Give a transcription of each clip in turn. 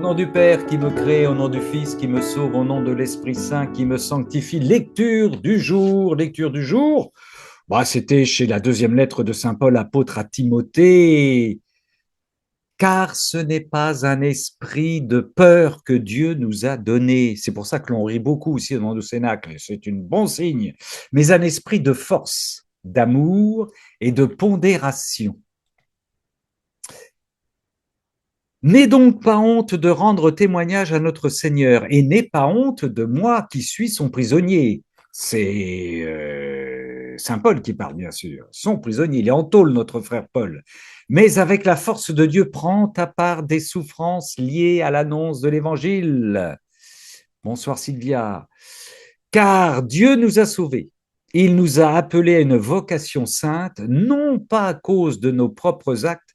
nom du Père qui me crée, au nom du Fils qui me sauve, au nom de l'Esprit Saint qui me sanctifie. Lecture du jour, lecture du jour. Bah, c'était chez la deuxième lettre de Saint Paul, apôtre à Timothée. Car ce n'est pas un esprit de peur que Dieu nous a donné. C'est pour ça que l'on rit beaucoup ici dans le Cénacle. C'est un bon signe. Mais un esprit de force, d'amour et de pondération. N'aie donc pas honte de rendre témoignage à notre Seigneur, et n'aie pas honte de moi qui suis son prisonnier. C'est Saint Paul qui parle, bien sûr, son prisonnier. Il est en tôle, notre frère Paul. Mais avec la force de Dieu, prends ta part des souffrances liées à l'annonce de l'Évangile. Bonsoir Sylvia. Car Dieu nous a sauvés. Il nous a appelés à une vocation sainte, non pas à cause de nos propres actes,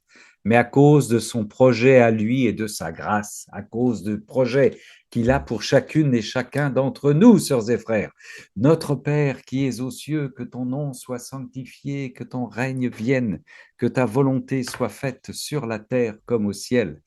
mais à cause de son projet à lui et de sa grâce, à cause du projet qu'il a pour chacune et chacun d'entre nous, sœurs et frères. Notre Père qui es aux cieux, que ton nom soit sanctifié, que ton règne vienne, que ta volonté soit faite sur la terre comme au ciel.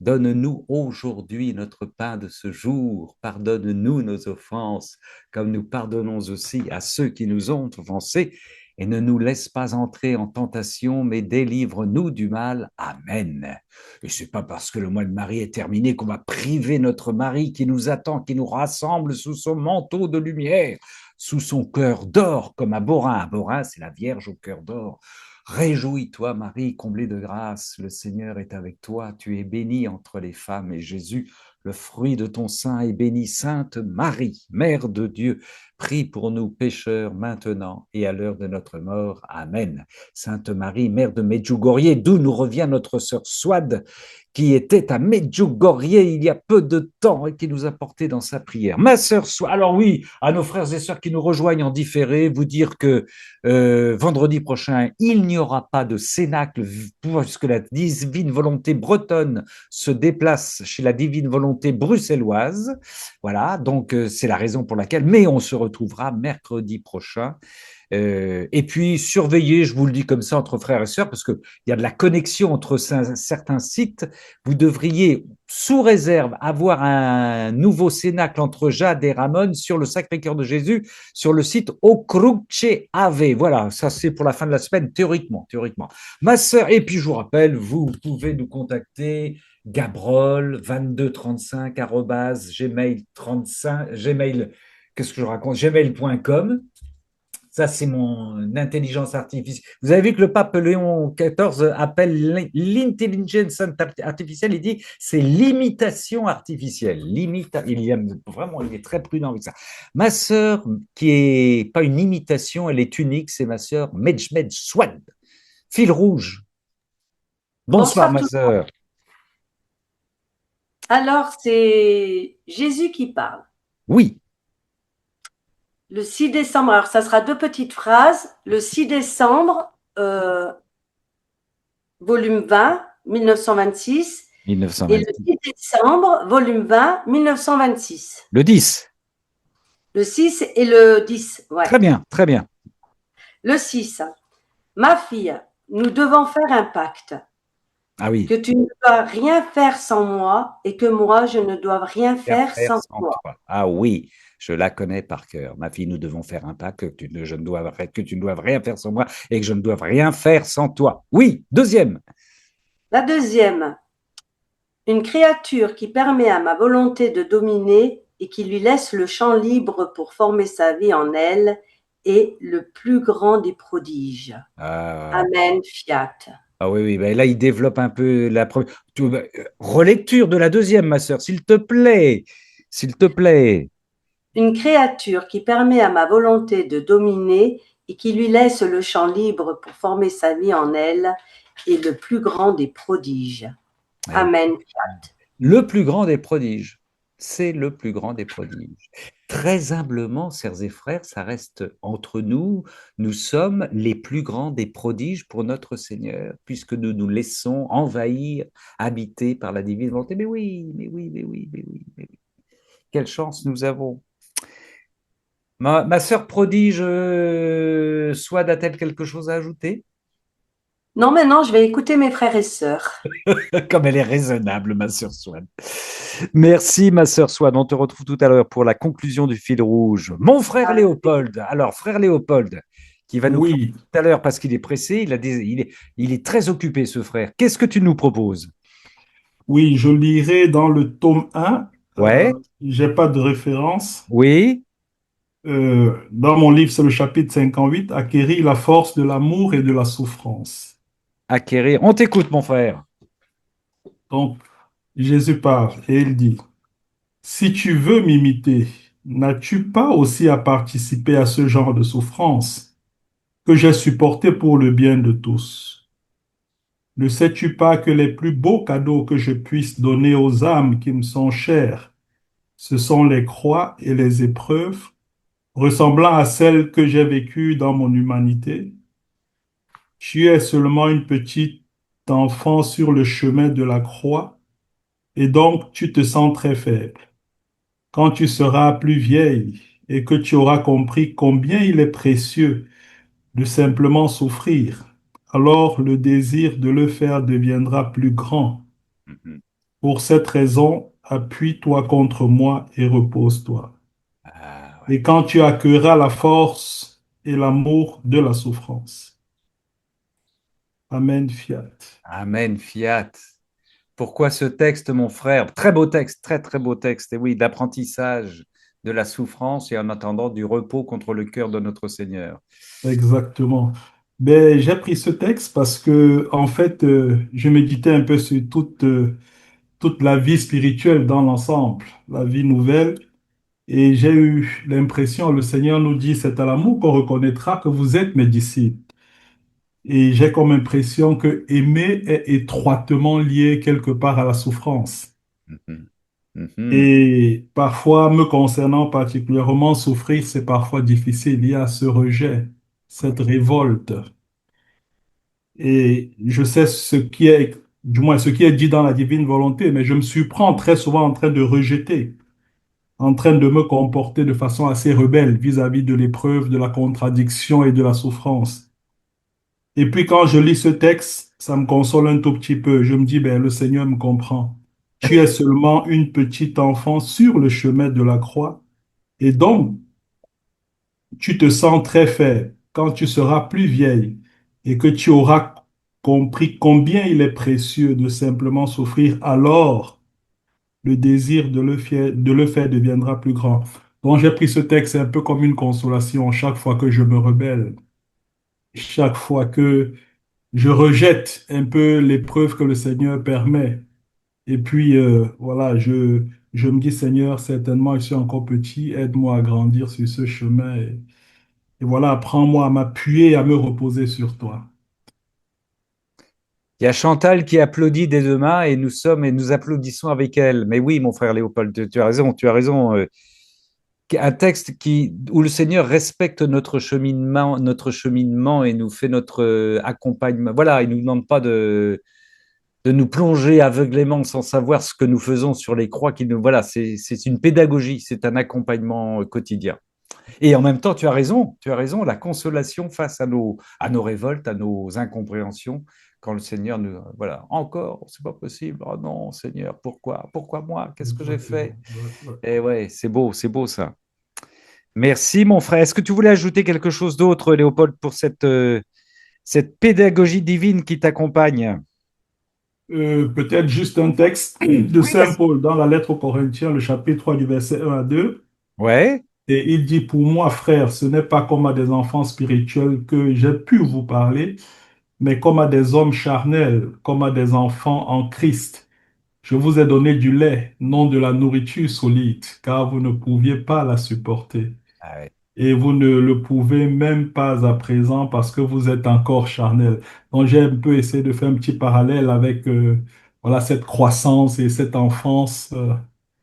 Donne-nous aujourd'hui notre pain de ce jour. Pardonne-nous nos offenses, comme nous pardonnons aussi à ceux qui nous ont offensés. Et ne nous laisse pas entrer en tentation, mais délivre-nous du mal. Amen. Et c'est pas parce que le mois de Marie est terminé qu'on va priver notre Marie qui nous attend, qui nous rassemble sous son manteau de lumière, sous son cœur d'or, comme à Borin. À Borin, c'est la Vierge au cœur d'or. Réjouis-toi, Marie, comblée de grâce, le Seigneur est avec toi. Tu es bénie entre les femmes, et Jésus, le fruit de ton sein, est béni. Sainte Marie, Mère de Dieu, prie pour nous pécheurs maintenant et à l'heure de notre mort. Amen. Sainte Marie, Mère de Medjugorje, d'où nous revient notre sœur Swad, qui était à Medjugorje il y a peu de temps et qui nous a porté dans sa prière. Ma sœur Swad, alors oui, à nos frères et sœurs qui nous rejoignent en différé, vous dire que vendredi prochain, il n'y aura pas de cénacle puisque la divine volonté bretonne se déplace chez la divine volonté bruxelloise. Voilà, donc c'est la raison pour laquelle, mais on se retrouvera mercredi prochain. Et puis, surveillez, je vous le dis comme ça, entre frères et sœurs, parce qu'il y a de la connexion entre certains sites. Vous devriez, sous réserve, avoir un nouveau cénacle entre Jade et Ramon sur le Sacré-Cœur de Jésus, sur le site O Cruce Ave. Voilà, ça c'est pour la fin de la semaine, théoriquement. Ma sœur, et puis je vous rappelle, vous pouvez nous contacter gabrol 2235 gmail 35 gmail qu'est-ce que je raconte gmail.com. Ça, c'est mon intelligence artificielle. Vous avez vu que le pape Léon XIV appelle l'intelligence artificielle, il dit c'est l'imitation artificielle. Vraiment, il est très prudent avec ça. Ma sœur, qui est pas une imitation, elle est unique, c'est ma sœur Medjmed Swad, fil rouge. Bonsoir, Bonsoir ma tout le monde. sœur. Alors, c'est Jésus qui parle. Oui, Le 6 décembre, alors ça sera deux petites phrases. Le 6 décembre, volume 20, 1926. Et le 1926. 10 décembre, volume 20, 1926. Le 10. Le 6 et le 10, ouais. Très bien, très bien. Le 6. Ma fille, nous devons faire un pacte. Ah oui. Que tu ne dois rien faire sans moi et que moi, je ne dois rien faire Faire sans sans toi. toi. Ah oui, je la connais par cœur. Ma fille, nous devons faire un pas que tu ne dois rien faire sans moi et que je ne dois rien faire sans toi. Oui, deuxième. La deuxième, une créature qui permet à ma volonté de dominer et qui lui laisse le champ libre pour former sa vie en elle est le plus grand des prodiges. Ah, Amen, fiat. ah oui, oui, ben là, il développe un peu la première. Relecture de la deuxième, ma sœur, s'il te plaît. S'il te plaît. Une créature qui permet à ma volonté de dominer et qui lui laisse le champ libre pour former sa vie en elle est le plus grand des prodiges. Eh, Amen. le plus grand des prodiges. C'est le plus grand des prodiges. Très humblement, sœurs et frères, ça reste entre nous. Nous sommes les plus grands des prodiges pour notre Seigneur, puisque nous nous laissons envahir, habiter par la divine volonté. Mais oui, mais oui, mais oui, mais oui, mais oui. Quelle chance nous avons. Ma sœur prodige, Swad, a-t-elle quelque chose à ajouter? Non, maintenant, je vais écouter mes frères et sœurs. Comme elle est raisonnable, ma sœur Swan. Merci, ma sœur Swan. On te retrouve tout à l'heure pour la conclusion du fil rouge. Mon frère Léopold. Alors, frère Léopold, qui va nous quitter Oui, tout à l'heure parce qu'il est pressé, il est très occupé, ce frère. Qu'est-ce que tu nous proposes? oui, je lirai dans le tome 1. Ouais, J'ai pas de référence. oui, Dans mon livre, c'est le chapitre 58, Acquérir la force de l'amour et de la souffrance. acquérir. On t'écoute, mon frère. Donc, Jésus parle et il dit, si tu veux m'imiter, n'as-tu pas aussi à participer à ce genre de souffrance que j'ai supporté pour le bien de tous? Ne sais-tu pas que les plus beaux cadeaux que je puisse donner aux âmes qui me sont chères, ce sont les croix et les épreuves, ressemblant à celles que j'ai vécues dans mon humanité? Tu es seulement une petite enfant sur le chemin de la croix et donc tu te sens très faible. Quand tu seras plus vieille et que tu auras compris combien il est précieux de simplement souffrir, alors le désir de le faire deviendra plus grand. Mhm. Pour cette raison, appuie-toi contre moi et repose-toi. Ah, ouais. Et quand tu accueilleras la force et l'amour de la souffrance. Amen, fiat. Amen, fiat. Pourquoi ce texte, mon frère? Très beau texte, très, très beau texte. Et oui, d'apprentissage de la souffrance et en attendant du repos contre le cœur de notre Seigneur. Exactement. Ben, j'ai pris ce texte parce que, en fait, je méditais un peu sur toute la vie spirituelle dans l'ensemble, la vie nouvelle. Et j'ai eu l'impression, le Seigneur nous dit, c'est à l'amour qu'on reconnaîtra que vous êtes mes disciples. Et j'ai comme impression que aimer est étroitement lié quelque part à la souffrance. Mhm. Mhm. Et parfois, me concernant particulièrement, souffrir, c'est parfois difficile. Il y a ce rejet, cette Oui. révolte. Et je sais ce qui est, du moins ce qui est dit dans la divine volonté, mais je me surprends très souvent en train de rejeter, en train de me comporter de façon assez rebelle vis-à-vis de l'épreuve, de la contradiction et de la souffrance. Et puis quand je lis ce texte, ça me console un tout petit peu. Je me dis, ben, le Seigneur me comprend. Tu es seulement une petite enfant sur le chemin de la croix. Et donc, tu te sens très faible quand tu seras plus vieille et que tu auras compris combien il est précieux de simplement souffrir, alors le désir de le faire deviendra plus grand. Donc, j'ai pris ce texte un peu comme une consolation chaque fois que je me rebelle, chaque fois que je rejette un peu l'épreuve que le Seigneur permet. Et puis, voilà, je me dis, Seigneur, certainement, je suis encore petit, aide-moi à grandir sur ce chemin. Et voilà, apprends-moi à m'appuyer et à me reposer sur toi. Il y a Chantal qui applaudit des deux mains et nous sommes et nous applaudissons avec elle. Mais oui, mon frère Léopold, tu as raison, tu as raison. Un texte où le Seigneur respecte notre cheminement et nous fait notre accompagnement. Voilà, il ne nous demande pas de nous plonger aveuglément sans savoir ce que nous faisons sur les croix. Voilà, c'est une pédagogie, c'est un accompagnement quotidien. Et en même temps, tu as raison, la consolation face à nos révoltes, à nos incompréhensions, quand le Seigneur nous, voilà, encore, c'est pas possible, oh non, Seigneur, pourquoi moi, qu'est-ce que j'ai fait? Exactement. Ouais, ouais. Et ouais, c'est beau ça. Merci, mon frère. Est-ce que tu voulais ajouter quelque chose d'autre, Léopold, pour cette pédagogie divine qui t'accompagne? Peut-être juste un texte de Oui, Saint vas-y. Paul dans la lettre aux Corinthiens, le chapitre 3 du verset 1 à 2. Ouais, Et il dit, pour moi, frère, ce n'est pas comme à des enfants spirituels que j'ai pu vous parler, mais comme à des hommes charnels, comme à des enfants en Christ. Je vous ai donné du lait, non de la nourriture solide, car vous ne pouviez pas la supporter. ah ouais, Et vous ne le pouvez même pas à présent parce que vous êtes encore charnel. Donc j'ai un peu essayé de faire un petit parallèle avec voilà, cette croissance et cette enfance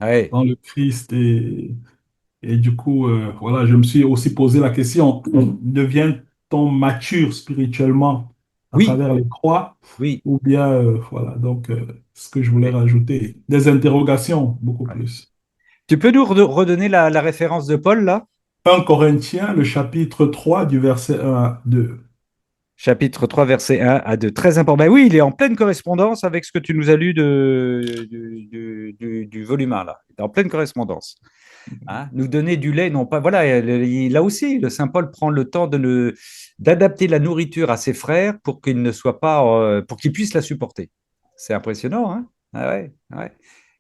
ouais, dans le Christ. Et du coup, voilà, je me suis aussi posé la question, devient-on mature spirituellement à oui, travers les croix oui. ou bien, voilà, donc ce que je voulais Ouais, rajouter, des interrogations beaucoup ouais. plus. Tu peux nous redonner la référence de Paul, là? 1 Corinthiens, le chapitre 3 du verset 1 à 2. Chapitre 3, verset 1 à 2. Très important. Ben oui, il est en pleine correspondance avec ce que tu nous as lu du volume 1, là. Il est en pleine correspondance. Hein, nous donner du lait, non pas. Voilà, là aussi, le Saint Paul prend le temps d'adapter la nourriture à ses frères pour qu'ils ne soient pas, pour qu'ils puissent la supporter. C'est impressionnant, hein? Ah ouais, ouais.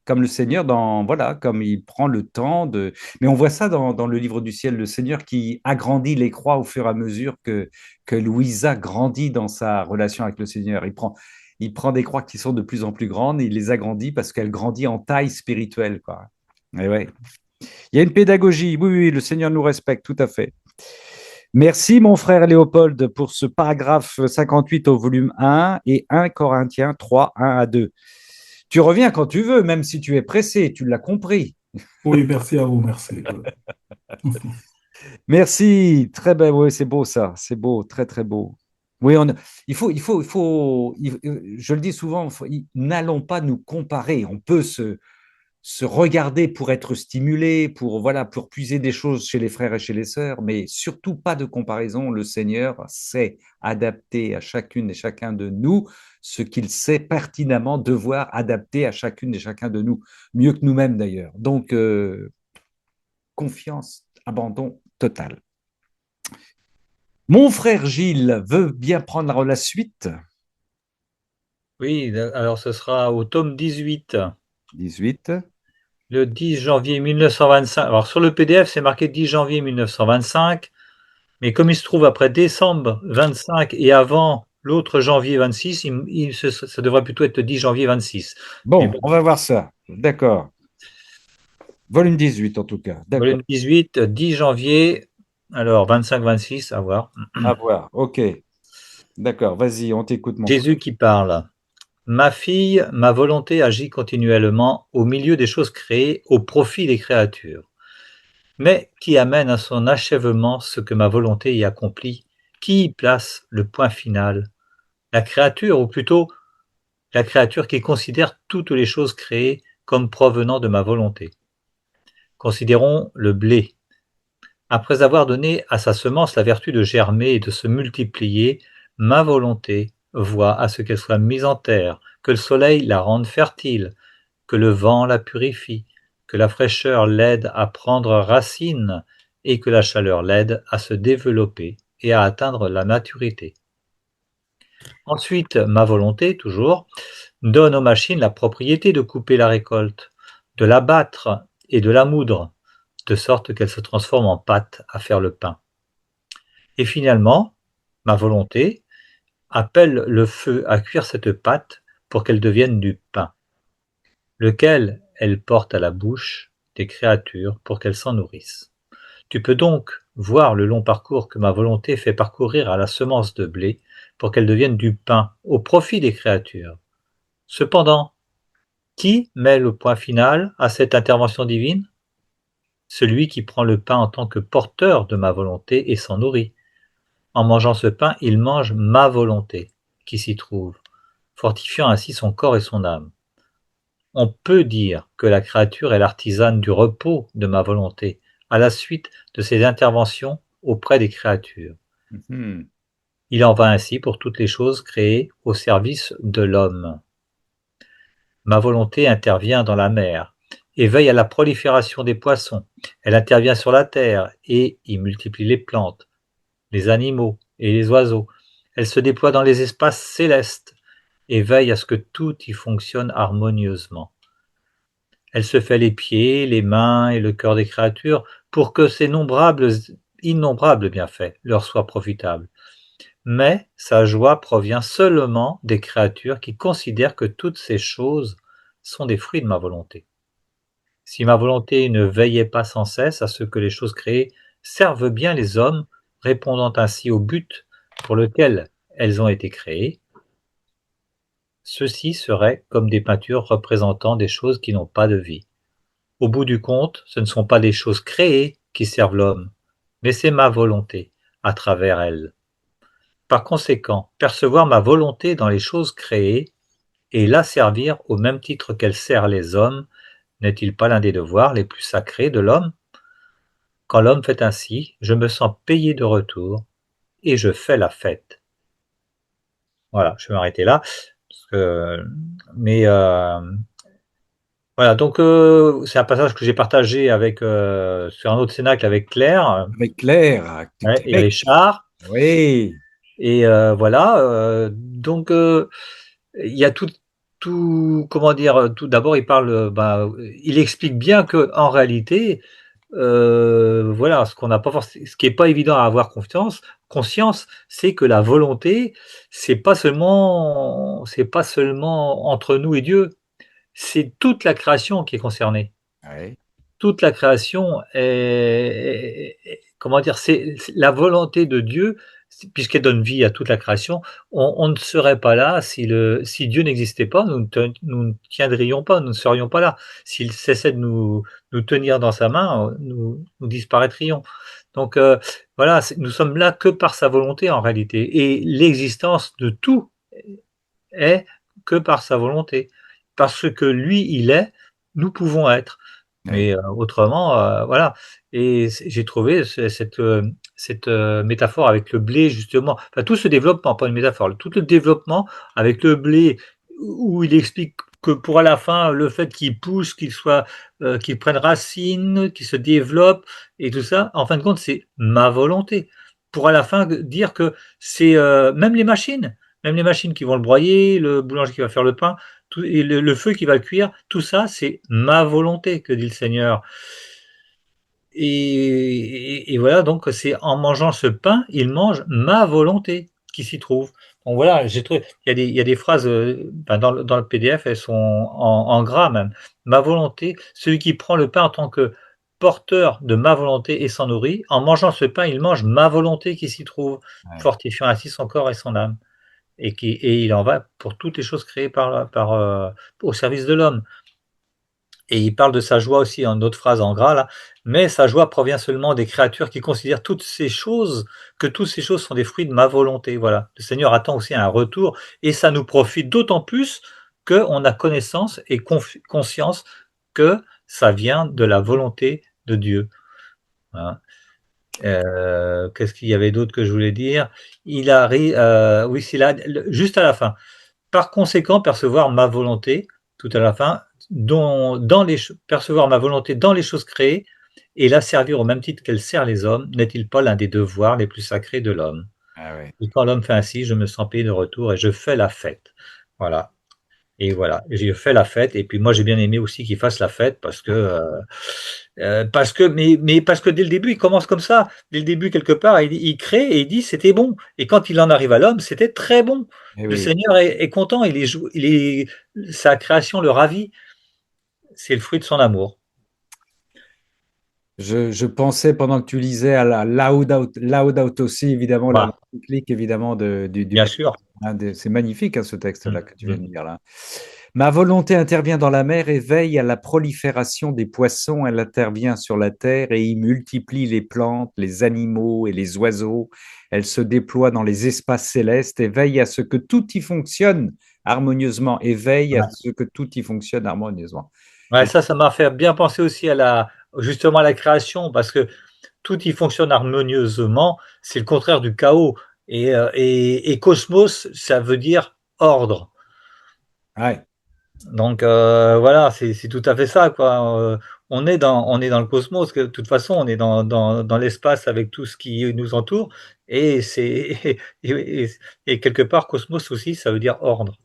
Comme le Seigneur, voilà, comme il prend le temps de. Mais on voit ça dans le livre du ciel, le Seigneur qui agrandit les croix au fur et à mesure que Louisa grandit dans sa relation avec le Seigneur. Il prend des croix qui sont de plus en plus grandes et il les agrandit parce qu'elle grandit en taille spirituelle, quoi. Et ouais. Il y a une pédagogie. Oui, oui, le Seigneur nous respecte, tout à fait. Merci, mon frère Léopold, pour ce paragraphe 58 au volume 1 et 1 Corinthiens 3, 1 à 2. Tu reviens quand tu veux, même si tu es pressé, tu l'as compris. Oui, merci à vous, merci. Merci, très bien, oui, c'est beau ça, c'est beau, très très beau. Oui, je le dis souvent, n'allons pas nous comparer. On peut se regarder pour être stimulé, pour voilà, pour puiser des choses chez les frères et chez les sœurs, mais surtout pas de comparaison. Le Seigneur sait adapter à chacune et chacun de nous ce qu'il sait pertinemment devoir adapter à chacune et chacun de nous, mieux que nous-mêmes d'ailleurs. Donc, confiance, abandon total. Mon frère Gilles veut bien prendre la suite. Oui, alors ce sera au tome 18. 18. Le 10 janvier 1925. Alors sur le PDF, c'est marqué 10 janvier 1925, mais comme il se trouve après décembre 25 et avant l'autre janvier 26, ça devrait plutôt être le 10 janvier 26. Bon, bon, on va voir ça. D'accord. Volume 18 en tout cas. D'accord. Volume 18, 10 janvier, alors 25-26, à voir. À voir. OK. D'accord. Vas-y, on t'écoute, mon frère. Jésus qui parle. Ma fille, ma volonté agit continuellement au milieu des choses créées au profit des créatures. Mais qui amène à son achèvement ce que ma volonté y accomplit? Qui y place le point final? La créature, ou plutôt la créature qui considère toutes les choses créées comme provenant de ma volonté. Considérons le blé. Après avoir donné à sa semence la vertu de germer et de se multiplier, ma volonté voit à ce qu'elle soit mise en terre, que le soleil la rende fertile, que le vent la purifie, que la fraîcheur l'aide à prendre racine et que la chaleur l'aide à se développer et à atteindre la maturité. Ensuite, ma volonté, toujours, donne aux machines la propriété de couper la récolte, de la battre et de la moudre, de sorte qu'elle se transforme en pâte à faire le pain. Et finalement, ma volonté appelle le feu à cuire cette pâte pour qu'elle devienne du pain, lequel elle porte à la bouche des créatures pour qu'elles s'en nourrissent. Tu peux donc voir le long parcours que ma volonté fait parcourir à la semence de blé pour qu'elle devienne du pain au profit des créatures. Cependant, qui met le point final à cette intervention divine? Celui qui prend le pain en tant que porteur de ma volonté et s'en nourrit. En mangeant ce pain, il mange ma volonté qui s'y trouve, fortifiant ainsi son corps et son âme. On peut dire que la créature est l'artisane du repos de ma volonté, à la suite de ses interventions auprès des créatures. Mhm. Il en va ainsi pour toutes les choses créées au service de l'homme. Ma volonté intervient dans la mer et veille à la prolifération des poissons. Elle intervient sur la terre et y multiplie les plantes, les animaux et les oiseaux. Elle se déploie dans les espaces célestes et veille à ce que tout y fonctionne harmonieusement. Elle se fait les pieds, les mains et le cœur des créatures pour que ces innombrables bienfaits leur soient profitables. Mais sa joie provient seulement des créatures qui considèrent que toutes ces choses sont des fruits de ma volonté. Si ma volonté ne veillait pas sans cesse à ce que les choses créées servent bien les hommes, répondant ainsi au but pour lequel elles ont été créées, ceux-ci seraient comme des peintures représentant des choses qui n'ont pas de vie. Au bout du compte, ce ne sont pas les choses créées qui servent l'homme, mais c'est ma volonté à travers elles. Par conséquent, percevoir ma volonté dans les choses créées et la servir au même titre qu'elle sert les hommes, n'est-il pas l'un des devoirs les plus sacrés de l'homme? Quand l'homme fait ainsi, je me sens payé de retour et je fais la fête. Voilà, je vais m'arrêter là. Mais voilà, donc c'est un passage que j'ai partagé avec sur un autre cénacle avec Claire, Avec Claire, du ouais, et Québec. Richard. Oui, Et voilà, donc il y a comment dire, tout d'abord, il parle, il explique bien que en réalité, voilà, ce qui est pas évident à avoir conscience, c'est que la volonté, c'est pas seulement entre nous et Dieu, c'est toute la création qui est concernée. oui, Toute la création est comment dire? C'est la volonté de Dieu, puisqu'elle donne vie à toute la création. On ne serait pas là si Dieu n'existait pas, nous ne tiendrions pas, nous ne serions pas là. S'il cessait de nous tenir dans sa main, nous disparaîtrions. Donc voilà, nous sommes là que par sa volonté en réalité, et l'existence de tout est que par sa volonté. Parce que lui, il est, nous pouvons être. oui. Mais autrement, voilà. Et j'ai trouvé cette métaphore avec le blé, justement, enfin, tout ce développement, pas une métaphore, tout le développement avec le blé, où il explique que pour à la fin, le fait qu'il pousse, qu'il prenne racine, qu'il se développe et tout ça, en fin de compte, c'est ma volonté. Pour à la fin dire que c'est même les machines qui vont le broyer, le boulanger qui va faire le pain, et le feu qui va le cuire, tout ça, c'est ma volonté, que dit le Seigneur. Et voilà, donc c'est en mangeant ce pain, il mange ma volonté qui s'y trouve. Donc voilà, j'ai trouvé, il y a des phrases dans le PDF, elles sont en gras même. Ma volonté, celui qui prend le pain en tant que porteur de ma volonté et s'en nourrit, en mangeant ce pain, il mange ma volonté qui s'y trouve, Ouais. fortifiant ainsi son corps et son âme. Et il en va pour toutes les choses créées au service de l'homme. Et il parle de sa joie aussi en une autre phrase en gras là, mais sa joie provient seulement des créatures qui considèrent que toutes ces choses sont des fruits de ma volonté. Voilà. Le Seigneur attend aussi un retour, et ça nous profite d'autant plus qu'on a connaissance et conscience que ça vient de la volonté de Dieu. Voilà. Qu'est-ce qu'il y avait d'autre que je voulais dire? Il arrive, oui, c'est là, juste à la fin. Par conséquent, percevoir ma volonté, tout à la fin, percevoir ma volonté dans les choses créées et la servir au même titre qu'elle sert les hommes, n'est-il pas l'un des devoirs les plus sacrés de l'homme? Ah ouais. Et quand l'homme fait ainsi, je me sens payé de retour et je fais la fête. Voilà. Et voilà, j'ai fait la fête. Et puis moi, j'ai bien aimé aussi qu'il fasse la fête parce que dès le début, il commence comme ça. Dès le début, quelque part, il crée et il dit c'était bon. Et quand il en arrive à l'homme, c'était très bon. Eh Le oui. Seigneur est content, sa création le ravit. C'est le fruit de son amour. Je pensais pendant que tu lisais à la Laudato aussi, évidemment, Voilà, l'encyclique, évidemment, du bien pape. sûr. C'est magnifique, hein, ce Mm, texte-là que tu viens mm. de lire là. Ma volonté intervient dans la mer et veille à la prolifération des poissons. Elle intervient sur la terre et y multiplie les plantes, les animaux et les oiseaux. Elle se déploie dans les espaces célestes et veille à ce que tout y fonctionne harmonieusement. Et veille à Ouais. ce que tout y fonctionne harmonieusement. Ouais, Et ça m'a fait bien penser aussi justement à la création, parce que tout y fonctionne harmonieusement. C'est le contraire du chaos. Et cosmos, ça veut dire ordre. ouais. Donc voilà, c'est tout à fait ça, quoi. On est dans le cosmos, que de toute façon, on est dans l'espace avec tout ce qui nous entoure, et et quelque part, cosmos aussi, ça veut dire ordre.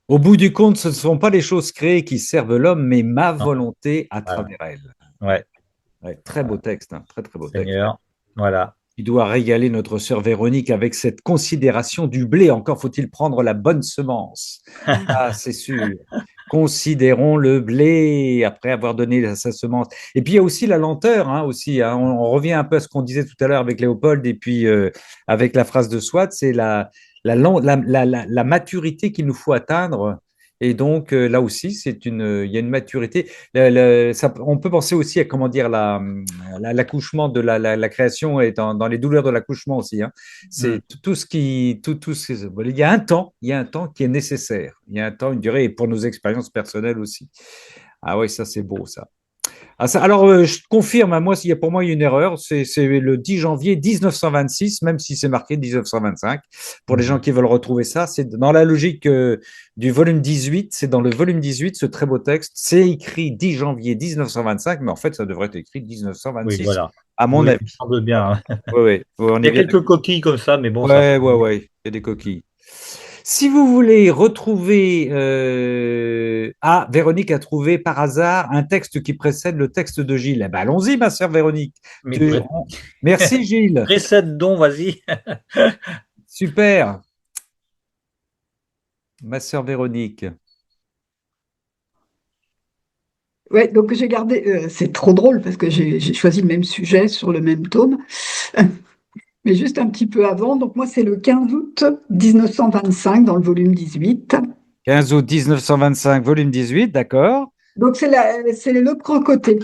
Au bout du compte, ce ne sont pas les choses créées qui servent l'homme, mais ma Non, volonté à voilà. travers elle. Ouais, Ouais, très beau texte, hein, très très beau texte. Seigneur, voilà. Il doit régaler notre sœur Véronique avec cette considération du blé. Encore faut-il prendre la bonne semence. Ah, c'est sûr. Considérons le blé après avoir donné sa semence. Et puis il y a aussi la lenteur, hein, aussi. Hein. On revient un peu à ce qu'on disait tout à l'heure avec Léopold et puis avec la phrase de Swat, c'est la maturité qu'il nous faut atteindre. Et donc là aussi, il y a une maturité. On peut penser aussi à comment dire l'accouchement de la création et dans les douleurs de l'accouchement aussi. Hein. Mm. C'est tout ce qui, il y a un temps, qui est nécessaire. Il y a un temps, une durée, et pour nos expériences personnelles aussi. Ah oui, ça c'est beau ça. Ah, alors, je confirme, hein, moi, pour moi, il y a une erreur. C'est le 10 janvier 1926, même si c'est marqué 1925. Pour les gens qui veulent retrouver ça, c'est dans la logique du volume 18. C'est dans le volume 18, ce très beau texte. C'est écrit 10 janvier 1925, mais en fait, ça devrait être écrit Oui, 1926, voilà. à mon Oui, avis. il me semble bien, hein. Oui, oui, on Il y est a bien quelques d'accord. coquilles comme ça, mais bon, ça. Ouais, ouais, ouais, il y a des coquilles. Si vous voulez retrouver... Ah, Véronique a trouvé par hasard un texte qui précède le texte de Gilles. Eh ben, allons-y, ma sœur Véronique. Mais Tu- on- Merci, Gilles. précède donc, vas-y. Super. Ma sœur Véronique. Ouais, donc j'ai gardé, c'est trop drôle parce que j'ai choisi le même sujet sur le même tome, mais juste un petit peu avant. Donc moi, c'est le 15 août 1925 dans le volume 18. 15 août 1925, volume 18, d'accord. Donc c'est le crocoté.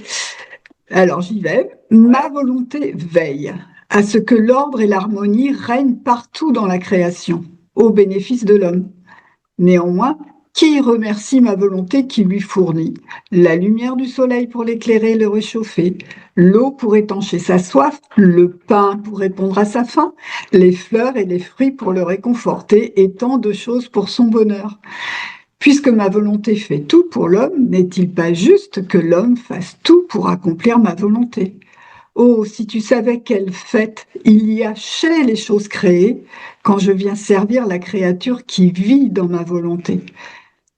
Alors j'y vais. Ma volonté veille à ce que l'ordre et l'harmonie règnent partout dans la création, au bénéfice de l'homme. Néanmoins, qui remercie ma volonté qui lui fournit la lumière du soleil pour l'éclairer et le réchauffer, l'eau pour étancher sa soif, le pain pour répondre à sa faim, les fleurs et les fruits pour le réconforter et tant de choses pour son bonheur. Puisque ma volonté fait tout pour l'homme, n'est-il pas juste que l'homme fasse tout pour accomplir ma volonté? Oh, si tu savais quelle fête il y a chez les choses créées quand je viens servir la créature qui vit dans ma volonté.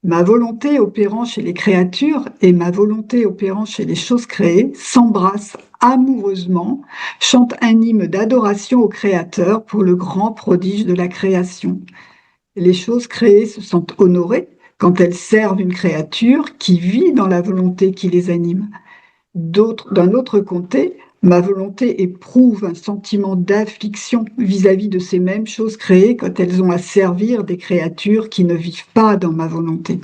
Ma volonté opérant chez les créatures et ma volonté opérant chez les choses créées s'embrassent amoureusement, chantent un hymne d'adoration au Créateur pour le grand prodige de la création. Les choses créées se sentent honorées quand elles servent une créature qui vit dans la volonté qui les anime. D'un autre côté, ma volonté éprouve un sentiment d'affliction vis-à-vis de ces mêmes choses créées quand elles ont à servir des créatures qui ne vivent pas dans ma volonté.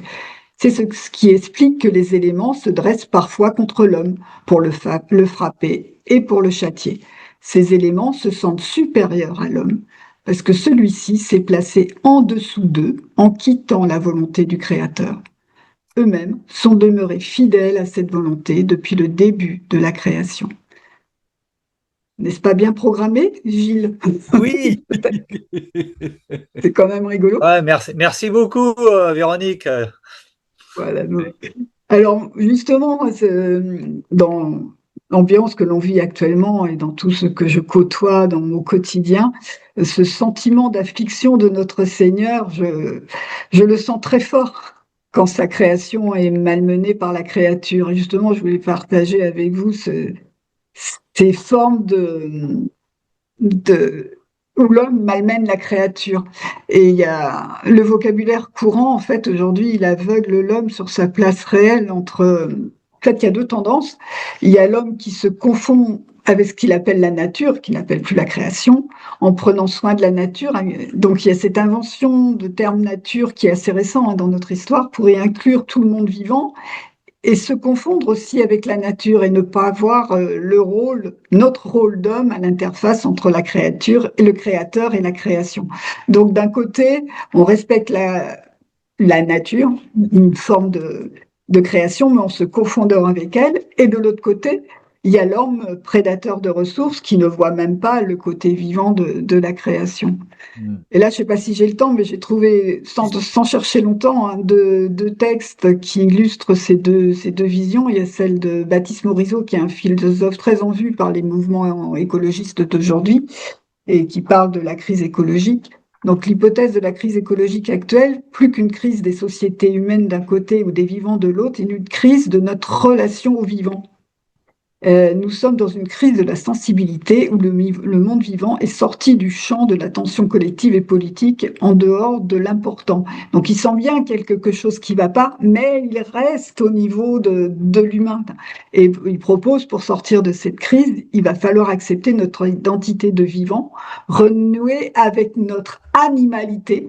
C'est ce qui explique que les éléments se dressent parfois contre l'homme pour le frapper et pour le châtier. Ces éléments se sentent supérieurs à l'homme parce que celui-ci s'est placé en dessous d'eux en quittant la volonté du Créateur. Eux-mêmes sont demeurés fidèles à cette volonté depuis le début de la création. N'est-ce pas bien programmé, Gilles? Oui. C'est quand même rigolo. Ouais, merci beaucoup, Véronique. Voilà. Alors, justement, dans l'ambiance que l'on vit actuellement et dans tout ce que je côtoie dans mon quotidien, ce sentiment d'affliction de notre Seigneur, je le sens très fort quand sa création est malmenée par la créature. Et justement, je voulais partager avec vous ces formes où l'homme malmène la créature. Et il y a le vocabulaire courant, en fait, aujourd'hui, il aveugle l'homme sur sa place réelle entre... En fait, il y a deux tendances. Il y a l'homme qui se confond avec ce qu'il appelle la nature, qu'il n'appelle plus la création, en prenant soin de la nature. Donc, il y a cette invention de terme nature qui est assez récent dans notre histoire pour y inclure tout le monde vivant et se confondre aussi avec la nature et ne pas avoir notre rôle d'homme à l'interface entre la créature et le créateur et la création. Donc d'un côté, on respecte la nature, une forme de création, mais en se confondant avec elle, et de l'autre côté, il y a l'homme prédateur de ressources qui ne voit même pas le côté vivant de la création. Et là, je ne sais pas si j'ai le temps, mais j'ai trouvé, sans chercher longtemps, hein, deux textes qui illustrent ces deux visions. Il y a celle de Baptiste Morisot, qui est un philosophe très en vue par les mouvements écologistes d'aujourd'hui, et qui parle de la crise écologique. Donc l'hypothèse de la crise écologique actuelle, plus qu'une crise des sociétés humaines d'un côté ou des vivants de l'autre, est une crise de notre relation aux vivants. Nous sommes dans une crise de la sensibilité où le monde vivant est sorti du champ de l'attention collective et politique en dehors de l'important. Donc il sent bien qu'il y a quelque chose qui ne va pas, mais il reste au niveau de l'humain. Et il propose, pour sortir de cette crise, il va falloir accepter notre identité de vivant, renouer avec notre animalité,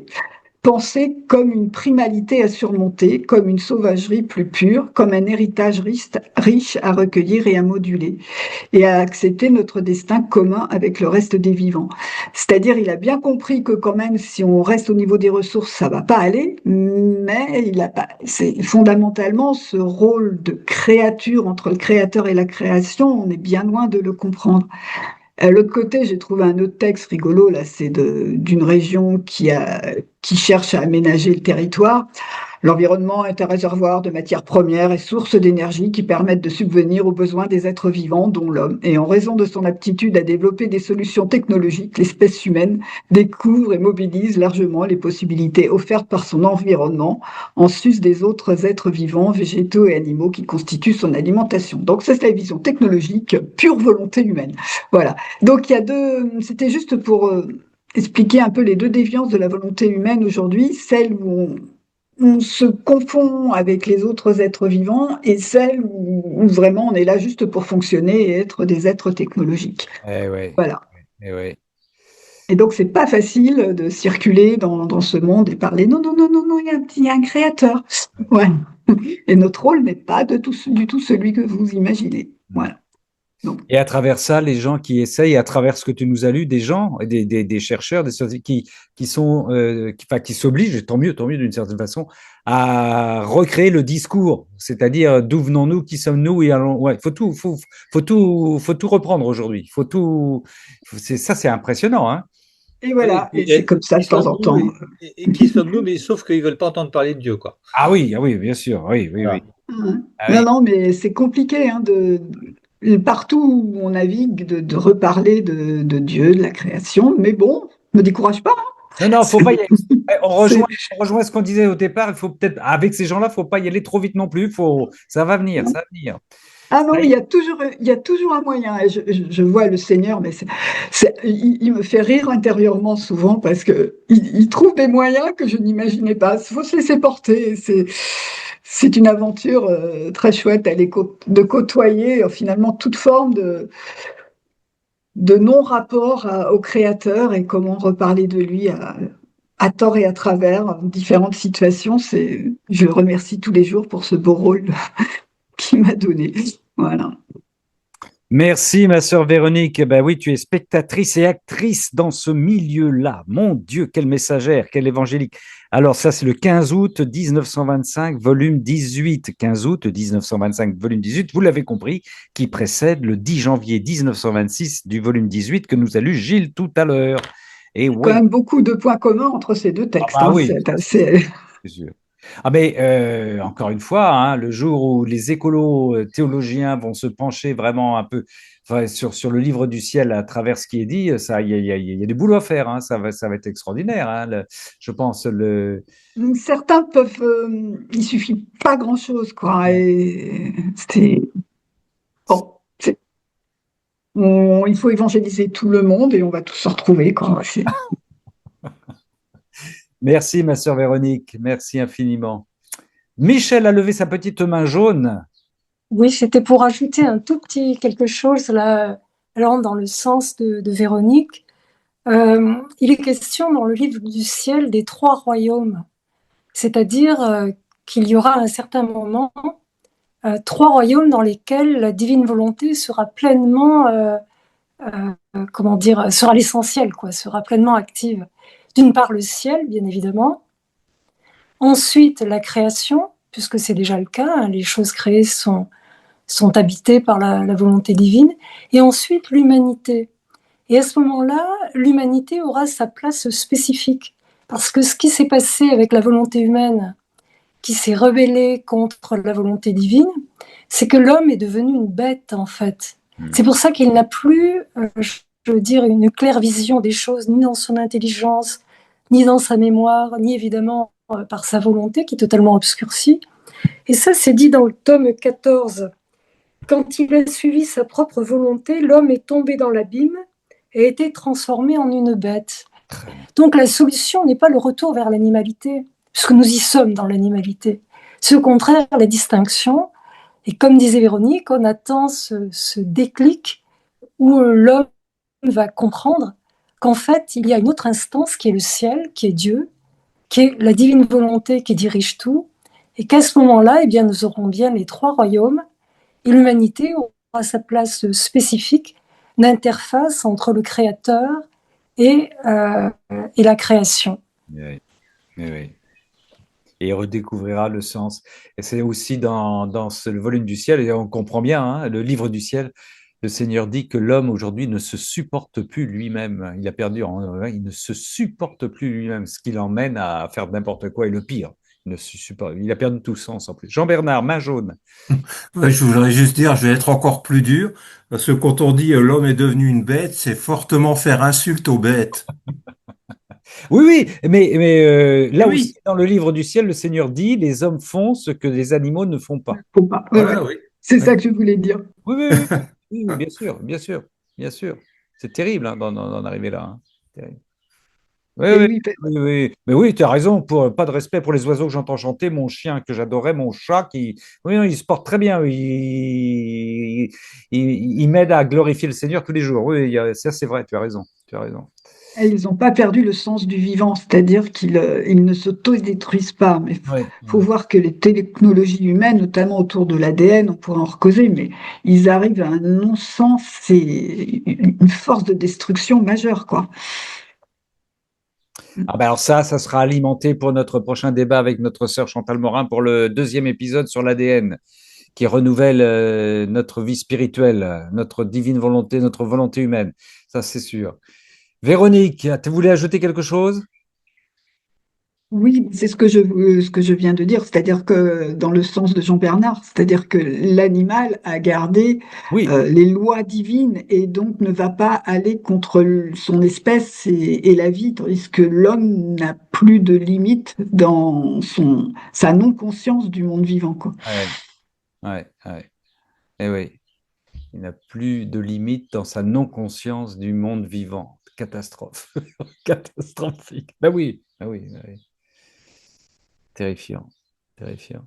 pensée comme une primalité à surmonter, comme une sauvagerie plus pure, comme un héritage riche à recueillir et à moduler, et à accepter notre destin commun avec le reste des vivants. C'est-à-dire, il a bien compris que quand même, si on reste au niveau des ressources, ça va pas aller, mais c'est fondamentalement ce rôle de créature entre le créateur et la création, on est bien loin de le comprendre. L'autre côté, j'ai trouvé un autre texte rigolo, là, c'est d'une région qui cherche à aménager le territoire. L'environnement est un réservoir de matières premières et source d'énergie qui permettent de subvenir aux besoins des êtres vivants, dont l'homme. Et en raison de son aptitude à développer des solutions technologiques, l'espèce humaine découvre et mobilise largement les possibilités offertes par son environnement en sus des autres êtres vivants, végétaux et animaux qui constituent son alimentation. Donc ça, c'est la vision technologique, pure volonté humaine. Voilà. Donc il y a c'était juste pour expliquer un peu les deux déviances de la volonté humaine aujourd'hui, celle où on se confond avec les autres êtres vivants et celle où vraiment on est là juste pour fonctionner et être des êtres technologiques. Ouais. Voilà. Ouais. Et donc c'est pas facile de circuler dans ce monde et parler non, il y a un créateur. Ouais. Et notre rôle n'est pas du tout celui que vous imaginez. Voilà. Donc, Et à travers ça, les gens qui essayent, à travers ce que tu nous as lu, des gens, des chercheurs, des scientifiques qui s'obligent, tant mieux d'une certaine façon, à recréer le discours, c'est-à-dire d'où venons-nous, qui sommes-nous, et faut tout reprendre aujourd'hui. C'est impressionnant, hein. et voilà, Oui, et c'est comme ça de qui temps en temps. sommes-nous et qui sommes-nous, mais sauf qu'ils ne veulent pas entendre parler de Dieu, quoi. Ah oui, bien sûr, oui. Voilà. Ah Non, oui. non, mais c'est compliqué hein, partout où on navigue de reparler de Dieu, de la création. Mais bon, ne me décourage pas. Non, faut pas y aller. On C'est- rejoint ce qu'on disait au départ. Il faut peut-être, avec ces gens-là, faut pas y aller trop vite non plus. Ça va venir, ça va venir. Ah non, Ça mais y est. il y a toujours un moyen. Et je vois le Seigneur, mais il me fait rire intérieurement souvent parce que il trouve des moyens que je n'imaginais pas. Il faut se laisser porter. C'est une aventure très chouette de côtoyer finalement toute forme de non-rapport au Créateur et comment reparler de lui à tort et à travers différentes situations. Je le remercie tous les jours pour ce beau rôle qu'il m'a donné. Voilà. Merci, ma sœur Véronique. Ben oui, tu es spectatrice et actrice dans ce milieu-là. Mon Dieu, quelle messagère, quelle évangélique. Alors ça, c'est le 15 août 1925, volume 18. 15 août 1925, volume 18, vous l'avez compris, qui précède le 10 janvier 1926 du volume 18 que nous a lu Gilles tout à l'heure. Et Il y a quand oui, même beaucoup de points communs entre ces deux textes. bah Hein. oui, C'est assez... c'est sûr. Ah mais encore une fois, hein, le jour où les écolos théologiens vont se pencher vraiment un peu sur le livre du ciel à travers ce qui est dit, ça, il y a du boulot à faire. Hein, ça va être extraordinaire. Hein, je pense Certains peuvent... il suffit pas grand-chose, quoi. Et c'est... Bon, il faut évangéliser tout le monde et on va tous se retrouver, quoi. Merci, ma sœur Véronique. Merci infiniment. Michel a levé sa petite main jaune. Oui, c'était pour ajouter un tout petit quelque chose là, allant dans le sens de Véronique. Il est question dans le livre du ciel des trois royaumes, c'est-à-dire qu'il y aura à un certain moment trois royaumes dans lesquels la divine volonté sera pleinement, sera l'essentiel, quoi, sera pleinement active. D'une part le ciel, bien évidemment. Ensuite la création, puisque c'est déjà le cas, hein, les choses créées sont habitées par la volonté divine. Et ensuite l'humanité. Et à ce moment-là, l'humanité aura sa place spécifique. Parce que ce qui s'est passé avec la volonté humaine, qui s'est rebellée contre la volonté divine, c'est que l'homme est devenu une bête, en fait. C'est pour ça qu'il n'a plus, je veux dire, une claire vision des choses, ni dans son intelligence, ni dans sa mémoire, ni évidemment par sa volonté, qui est totalement obscurcie. Et ça, c'est dit dans le tome 14. Quand il a suivi sa propre volonté, l'homme est tombé dans l'abîme et a été transformé en une bête. Donc la solution n'est pas le retour vers l'animalité, puisque nous y sommes dans l'animalité. C'est au contraire la distinction. Et comme disait Véronique, on attend ce déclic où l'homme va comprendre qu'en fait, il y a une autre instance qui est le ciel, qui est Dieu, qui est la divine volonté qui dirige tout, et qu'à ce moment-là, eh bien, nous aurons bien les trois royaumes, et l'humanité aura sa place spécifique d'interface entre le Créateur et la création. Oui, oui, oui. Et il redécouvrira le sens. Et c'est aussi dans le volume du ciel, et on comprend bien, hein, le livre du ciel, le Seigneur dit que l'homme aujourd'hui ne se supporte plus lui-même. Il a perdu, il ne se supporte plus lui-même, ce qui l'emmène à faire n'importe quoi. Et le pire, il a perdu tout sens en plus. Jean-Bernard, main jaune. Ouais, je voudrais juste dire, je vais être encore plus dur, parce que quand on dit l'homme est devenu une bête, c'est fortement faire insulte aux bêtes. Oui, oui, mais là aussi, Oui, dans le livre du ciel, le Seigneur dit, les hommes font ce que les animaux ne font pas. Faut pas. Ouais, ouais. voilà, oui. C'est Oui. ça que je voulais dire. Oui, oui, oui, oui, oui, bien sûr, bien sûr, bien sûr. C'est terrible hein, d'en arriver là. Hein. Terrible. Oui, Et oui, oui, oui, oui. Mais oui, tu as raison, pas de respect pour les oiseaux que j'entends chanter, mon chien que j'adorais, mon chat qui. Oui, non, il se porte très bien. Il m'aide à glorifier le Seigneur tous les jours. Oui, ça c'est vrai, tu as raison. Tu as raison. ils n'ont pas perdu le sens du vivant, c'est-à-dire qu'ils ne s'auto-détruisent pas. Mais Oui, faut voir que les technologies humaines, notamment autour de l'ADN, on pourrait en causer, mais ils arrivent à un non-sens et une force de destruction majeure, quoi. ah ben alors ça sera alimenté pour notre prochain débat avec notre sœur Chantal Morin pour le deuxième épisode sur l'ADN, qui renouvelle notre vie spirituelle, notre divine volonté, notre volonté humaine. Ça, c'est sûr. Véronique, tu voulais ajouter quelque chose? Oui, c'est ce que je viens de dire, c'est-à-dire que dans le sens de Jean Bernard, c'est-à-dire que l'animal a gardé Oui. les lois divines et donc ne va pas aller contre son espèce et la vie, tandis que l'homme n'a plus de limite dans sa non-conscience du monde vivant, quoi. Ouais, ouais, ouais. Eh oui, il n'a plus de limite dans sa non-conscience du monde vivant. Catastrophe. Catastrophique. Ben oui, ben oui. Terrifiant, terrifiant.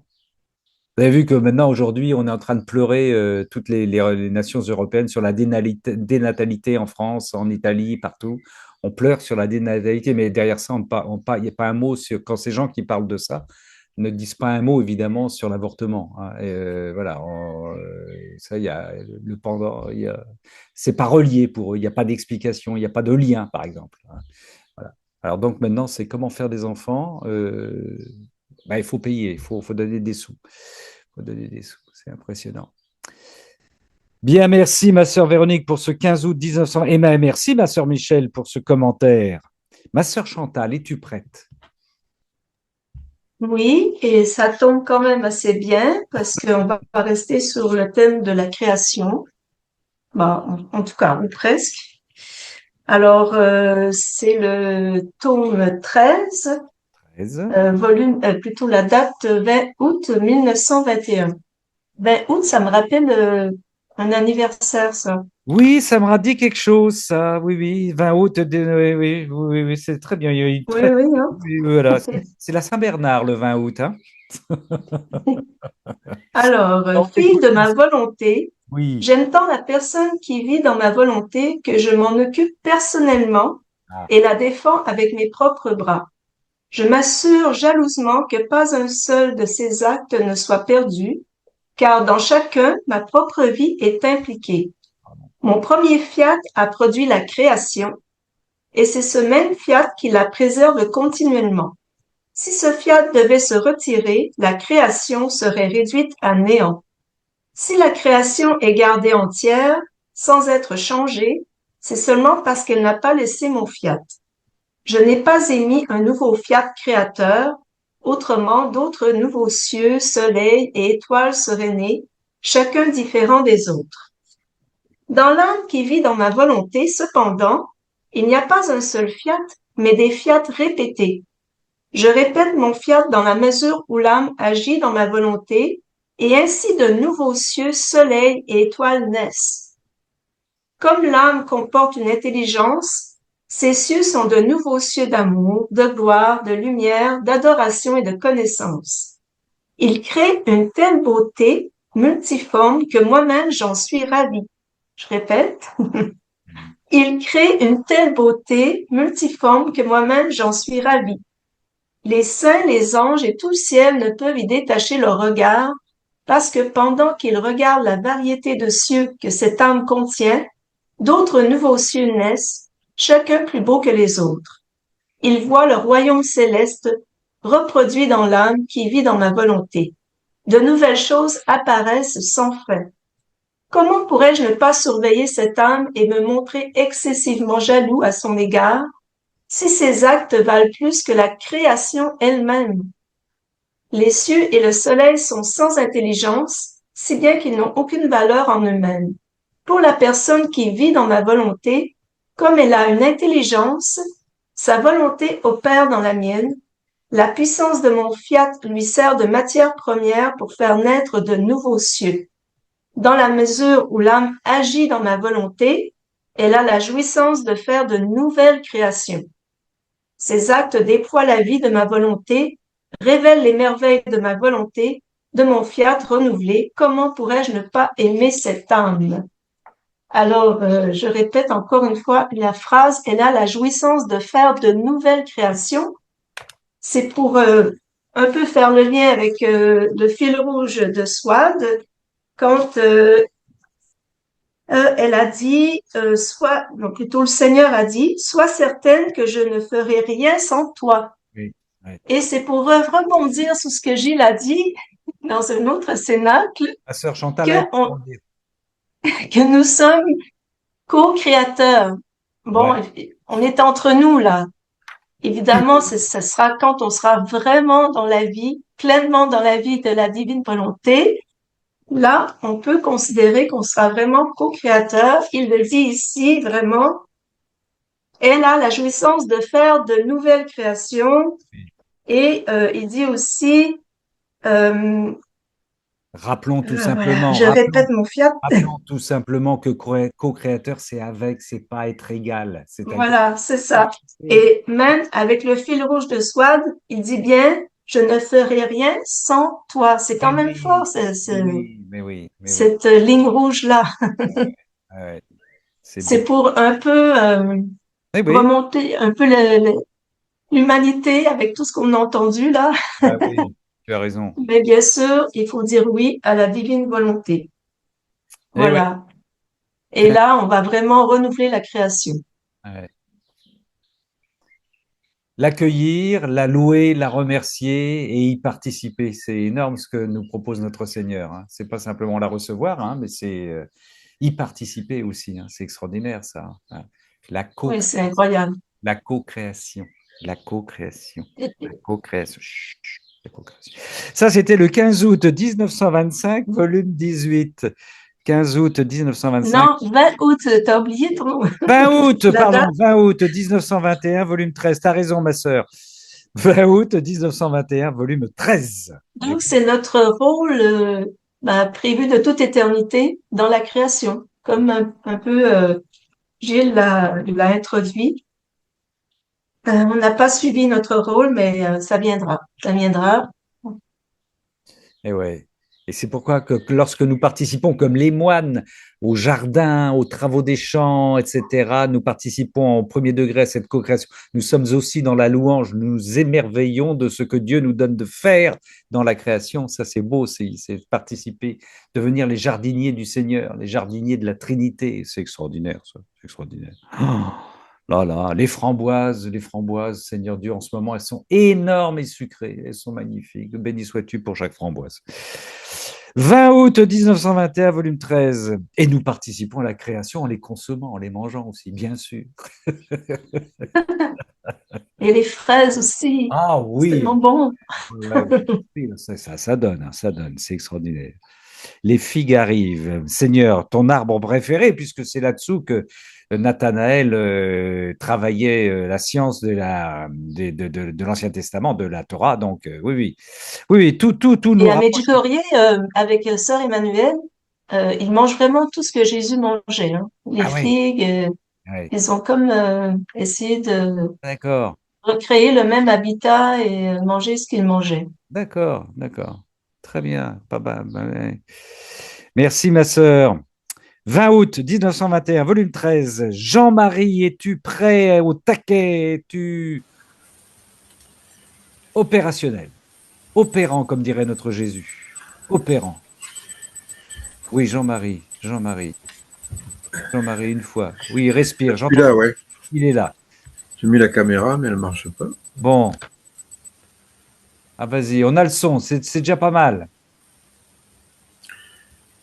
Vous avez vu que maintenant, aujourd'hui, on est en train de pleurer toutes les nations européennes sur la dénatalité en France, en Italie, partout. On pleure sur la dénatalité, mais derrière ça, il n'y a pas un mot sur, quand ces gens qui parlent de ça ne disent pas un mot, évidemment, sur l'avortement. Hein. Et, voilà, ça, il y a le pendant, c'est pas relié pour eux, il n'y a pas d'explication, il n'y a pas de lien, par exemple. Hein. Voilà. Alors donc maintenant, c'est comment faire des enfants. Il faut payer, faut donner des sous. Faut donner des sous, c'est impressionnant. Bien, merci ma sœur Véronique pour ce 15 août 1900. Et merci ma sœur Michel pour ce commentaire. Ma sœur Chantal, es-tu prête? Oui, et ça tombe quand même assez bien parce qu'on va rester sur le thème de la création. Bon, en tout cas, ou presque. Alors, c'est le tome 13, 13. plutôt la date 20 août 1921. 20 août, ça me rappelle un anniversaire, ça. Oui, ça me dit quelque chose, ça. Oui, oui, 20 août. Oui, oui, oui, oui, c'est très bien. Il y a eu Oui, très... oui, hein. oui, voilà. C'est la Saint-Bernard, le 20 août. Hein. Alors, On fille t'écoute. de ma volonté, Oui. j'aime tant la personne qui vit dans ma volonté que je m'en occupe personnellement Ah, et la défends avec mes propres bras. Je m'assure jalousement que pas un seul de ces actes ne soit perdu, car dans chacun, ma propre vie est impliquée. Mon premier fiat a produit la création, et c'est ce même fiat qui la préserve continuellement. Si ce fiat devait se retirer, la création serait réduite à néant. Si la création est gardée entière, sans être changée, c'est seulement parce qu'elle n'a pas laissé mon fiat. Je n'ai pas émis un nouveau fiat créateur, autrement d'autres nouveaux cieux, soleils et étoiles seraient nés, chacun différent des autres. Dans l'âme qui vit dans ma volonté, cependant, il n'y a pas un seul fiat, mais des fiats répétés. Je répète mon fiat dans la mesure où l'âme agit dans ma volonté, et ainsi de nouveaux cieux, soleils et étoiles naissent. Comme l'âme comporte une intelligence, ces cieux sont de nouveaux cieux d'amour, de gloire, de lumière, d'adoration et de connaissance. Ils créent une telle beauté multiforme que moi-même j'en suis ravie. Je répète. Ils créent une telle beauté multiforme que moi-même j'en suis ravie. Les saints, les anges et tout le ciel ne peuvent y détacher leur regard parce que pendant qu'ils regardent la variété de cieux que cette âme contient, d'autres nouveaux cieux naissent, chacun plus beau que les autres. Ils voient le royaume céleste reproduit dans l'âme qui vit dans ma volonté. De nouvelles choses apparaissent sans fin. Comment pourrais-je ne pas surveiller cette âme et me montrer excessivement jaloux à son égard, si ses actes valent plus que la création elle-même? Les cieux et le soleil sont sans intelligence, si bien qu'ils n'ont aucune valeur en eux-mêmes. Pour la personne qui vit dans ma volonté, comme elle a une intelligence, sa volonté opère dans la mienne. La puissance de mon fiat lui sert de matière première pour faire naître de nouveaux cieux. Dans la mesure où l'âme agit dans ma volonté, elle a la jouissance de faire de nouvelles créations. Ces actes déploient la vie de ma volonté, révèlent les merveilles de ma volonté, de mon fiat renouvelé. Comment pourrais-je ne pas aimer cette âme? Alors, je répète encore une fois la phrase, elle a la jouissance de faire de nouvelles créations. C'est pour un peu faire le lien avec le fil rouge de Swad, quand elle a dit, non, plutôt le Seigneur a dit, sois certaine que je ne ferai rien sans toi. Oui, oui. Et c'est pour rebondir sur ce que Gilles a dit dans un autre cénacle, Ma sœur Chantal, que nous sommes co-créateurs. Bon, ouais. on est entre nous là. Évidemment, ce sera quand on sera vraiment dans la vie, pleinement dans la vie de la divine volonté. Là, on peut considérer qu'on sera vraiment co-créateur. Il le dit ici, vraiment. Elle a la jouissance de faire de nouvelles créations. Et il dit aussi, Rappelons tout simplement, je répète mon fiat. rappelons tout simplement que co-créateur, c'est avec, c'est pas être égal. Voilà, c'est ça. Et même avec le fil rouge de Swad, il dit bien, je ne ferai rien sans toi. C'est quand même fort, cette ligne rouge-là. Ouais, c'est pour un peu remonter un peu l'humanité avec tout ce qu'on a entendu là. Ah oui, tu as raison. Mais bien sûr, il faut dire oui à la divine volonté. Voilà. Et là, on va vraiment renouveler la création. Ouais. L'accueillir, la louer, la remercier et y participer. C'est énorme ce que nous propose notre Seigneur. Hein. C'est pas simplement la recevoir, hein, mais c'est y participer aussi. Hein. C'est extraordinaire ça. Hein. Oui, c'est incroyable. La co-création. La co-création. La co-création. La co-création. Ça, c'était le 15 août 1925, volume 18. 15 août 1925. Non, 20 août, t'as oublié ton... 20 août, pardon, 20 août 1921, volume 13. T'as raison, ma sœur. 20 août 1921, volume 13. Donc, c'est notre rôle prévu de toute éternité dans la création, comme un peu Gilles l'a introduit. On n'a pas suivi notre rôle, mais ça viendra. Ça viendra. Et ouais. Et c'est pourquoi que lorsque nous participons comme les moines au jardin, aux travaux des champs, etc., nous participons au premier degré à cette co-création. Nous sommes aussi dans la louange, nous nous émerveillons de ce que Dieu nous donne de faire dans la création. Ça, c'est beau, c'est participer, devenir les jardiniers du Seigneur, les jardiniers de la Trinité. C'est extraordinaire, ça. C'est extraordinaire. Oh là là, les framboises, Seigneur Dieu, en ce moment, elles sont énormes et sucrées. Elles sont magnifiques. Béni sois-tu pour chaque framboise. 20 août 1921, volume 13. Et nous participons à la création en les consommant, en les mangeant aussi, bien sûr. Et les fraises aussi. Ah oui. C'est tellement bon. Ça donne, c'est extraordinaire. Les figues arrivent. Seigneur, ton arbre préféré, puisque c'est là-dessous que Nathanaël travaillait la science de l'Ancien Testament, de la Torah. Donc, oui, tout nous Et à Medjugorje, avec sœur Emmanuel, ils mangent vraiment tout ce que Jésus mangeait. Hein. Les figues, ils ont comme essayé de recréer le même habitat et manger ce qu'ils mangeaient. D'accord. Très bien. Merci, ma sœur. 20 août 1921, volume 13. Jean-Marie, es-tu prêt au taquet? opérationnel. Opérant, comme dirait notre Jésus. Opérant. Oui, Jean-Marie, une fois. Oui, respire, Puis j'entends. là, ouais. Il est là. J'ai mis la caméra, mais elle marche pas. Bon. Ah, vas-y, on a le son, c'est déjà pas mal.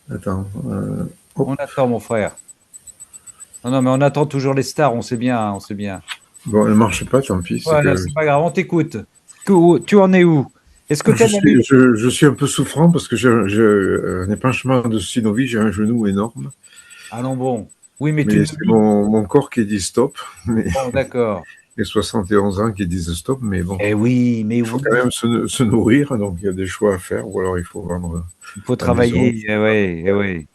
Attends. On attend, mon frère. Non, mais on attend toujours les stars, on sait bien, on sait bien. Bon, elle marche pas, tant pis. Voilà, c'est pas grave, on t'écoute. Tu en es où? Est-ce que tu as je suis un peu souffrant parce que j'ai un épanchement de synovie, j'ai un genou énorme. Allons bon. Oui, mais Mais c'est mon corps qui dit stop. Mais bon, d'accord. les 71 ans qui disent stop, mais bon. Eh oui, mais il faut quand même se nourrir, donc il y a des choix à faire, ou alors il faut vendre. Il faut travailler, oui.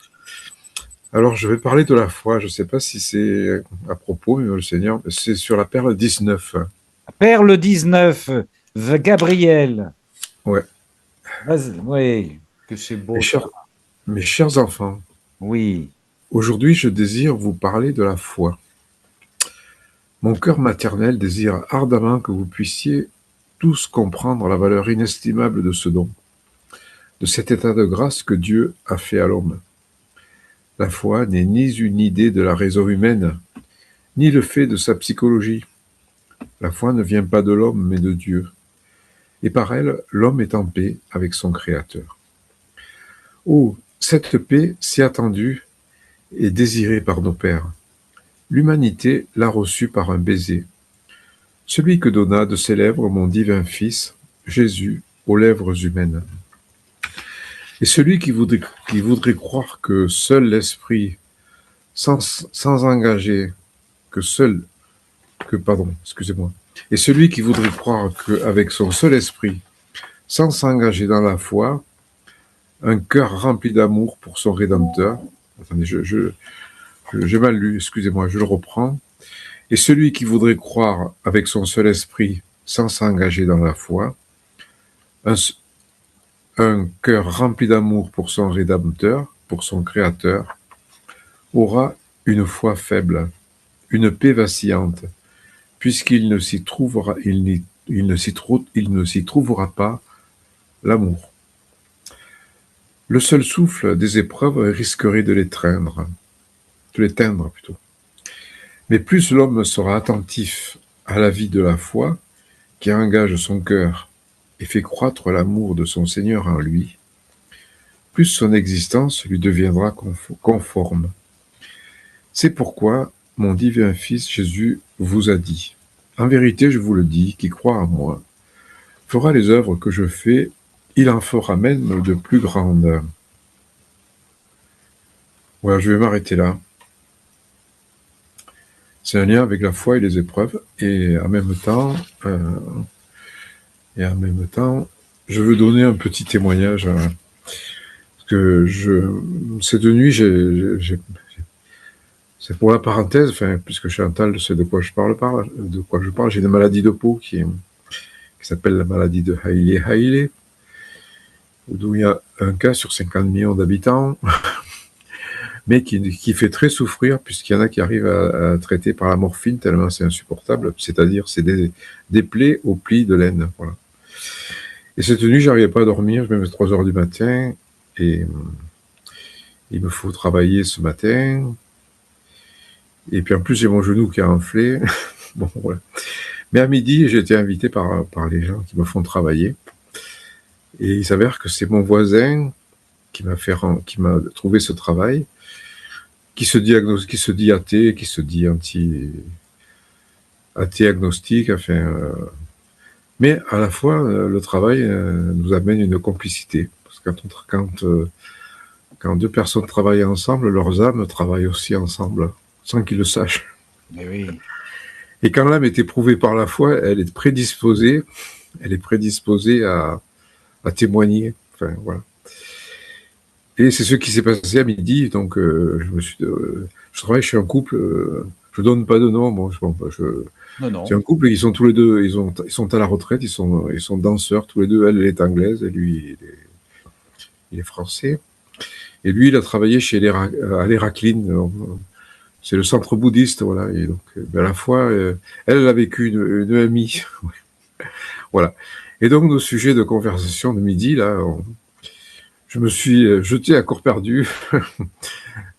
Alors, je vais parler de la foi. Je ne sais pas si c'est à propos, mais le Seigneur, c'est sur la perle 19. Perle 19, Gabriel. Ouais. Vas-y, oui, que c'est beau. Mes chers enfants. Oui. Aujourd'hui, je désire vous parler de la foi. Mon cœur maternel désire ardemment que vous puissiez tous comprendre la valeur inestimable de ce don, de cet état de grâce que Dieu a fait à l'homme. La foi n'est ni une idée de la raison humaine, ni le fait de sa psychologie. La foi ne vient pas de l'homme, mais de Dieu. Et par elle, l'homme est en paix avec son Créateur. Oh, cette paix si attendue et désirée par nos pères. L'humanité l'a reçue par un baiser. Celui que donna de ses lèvres mon divin Fils, Jésus, aux lèvres humaines. Et celui qui voudrait croire que seul l'Esprit, sans engager, et celui qui voudrait croire qu'avec son seul esprit, sans s'engager dans la foi, un cœur rempli d'amour pour son Rédempteur. Attendez, j'ai mal lu, excusez-moi, je le reprends. Et celui qui voudrait croire avec son seul esprit, sans s'engager dans la foi, un cœur rempli d'amour pour son Rédempteur, pour son Créateur, aura une foi faible, une paix vacillante, puisqu'il ne s'y trouvera, il ne s'y trouvera pas l'amour. Le seul souffle des épreuves risquerait de l'éteindre. Mais plus l'homme sera attentif à la vie de la foi, qui engage son cœur et fait croître l'amour de son Seigneur en lui, plus son existence lui deviendra conforme. C'est pourquoi mon divin Fils Jésus vous a dit, en vérité je vous le dis, qui croit en moi, fera les œuvres que je fais, il en fera même de plus grandes. Voilà, je vais m'arrêter là. C'est un lien avec la foi et les épreuves, et en même temps, je veux donner un petit témoignage. Parce que cette nuit, c'est pour la parenthèse, puisque Chantal sait de quoi je parle. J'ai une maladie de peau qui s'appelle la maladie de Hailey, d'où il y a un cas sur 50 millions d'habitants, mais qui fait très souffrir, puisqu'il y en a qui arrivent à traiter par la morphine, tellement c'est insupportable, c'est-à-dire c'est des plaies aux plis de laine. Voilà. Et cette nuit, j'arrivais pas à dormir, je me mets à 3 heures du matin, et il me faut travailler ce matin. Et puis en plus, j'ai mon genou qui a enflé. Bon, voilà. Mais à midi, j'ai été invité par les gens qui me font travailler. Et il s'avère que c'est mon voisin qui m'a trouvé ce travail, qui se dit athée, qui se dit athée-agnostique, mais à la fois, le travail nous amène une complicité. Parce que quand deux personnes travaillent ensemble, leurs âmes travaillent aussi ensemble, sans qu'ils le sachent. Mais oui. Et quand l'âme est éprouvée par la foi, elle est prédisposée à témoigner. Enfin, voilà. Et c'est ce qui s'est passé à midi. Donc, je travaille chez un couple. Je donne pas de nom. Bon, Non. C'est un couple. Ils sont tous les deux. Ils sont à la retraite. Ils sont danseurs tous les deux. Elle est anglaise et lui, il est français. Et lui, il a travaillé à l'Hérakline. C'est le centre bouddhiste, voilà. Et donc, à la fois, elle a vécu une EMI. Voilà. Et donc, nos sujets de conversation de midi, là, je me suis jeté à corps perdu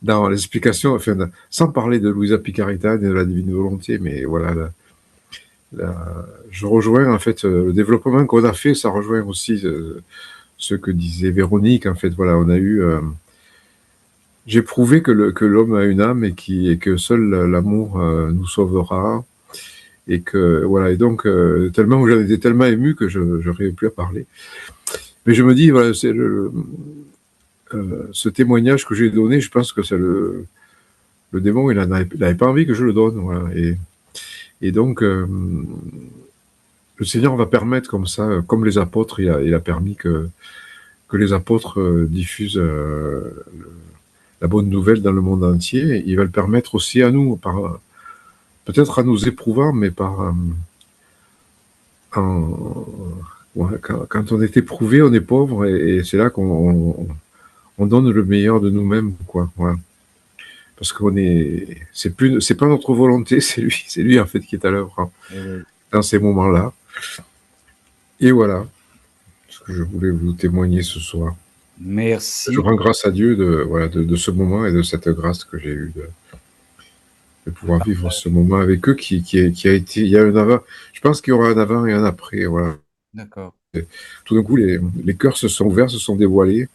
dans l'explication, enfin, sans parler de Louisa Picarita et de la divine volonté, mais voilà, je rejoins en fait le développement qu'on a fait, ça rejoint aussi ce que disait Véronique. En fait, voilà, on a eu, j'ai prouvé que l'homme a une âme et que seul l'amour nous sauvera, et que voilà, et donc tellement j'en étais tellement ému que je n'arrivais plus à parler. Mais je me dis, voilà, c'est ce témoignage que j'ai donné, je pense que c'est le démon, il n'avait pas envie que je le donne, voilà. Et donc, le Seigneur va permettre comme ça, comme les apôtres, il a permis que les apôtres diffusent la bonne nouvelle dans le monde entier. Il va le permettre aussi à nous, peut-être à nous éprouvant, mais ouais, quand on est éprouvé, on est pauvre, et c'est là qu'on donne le meilleur de nous-mêmes, quoi. Voilà. Parce c'est pas notre volonté, c'est lui en fait qui est à l'œuvre, hein, dans ces moments-là. Et voilà ce que je voulais vous témoigner ce soir. Merci. Je rends grâce à Dieu de ce moment et de cette grâce que j'ai eue de pouvoir vivre ce moment avec eux qui a été, il y a un avant, je pense qu'il y aura un avant et un après, voilà. D'accord. Et tout d'un coup, les cœurs se sont ouverts, se sont dévoilés,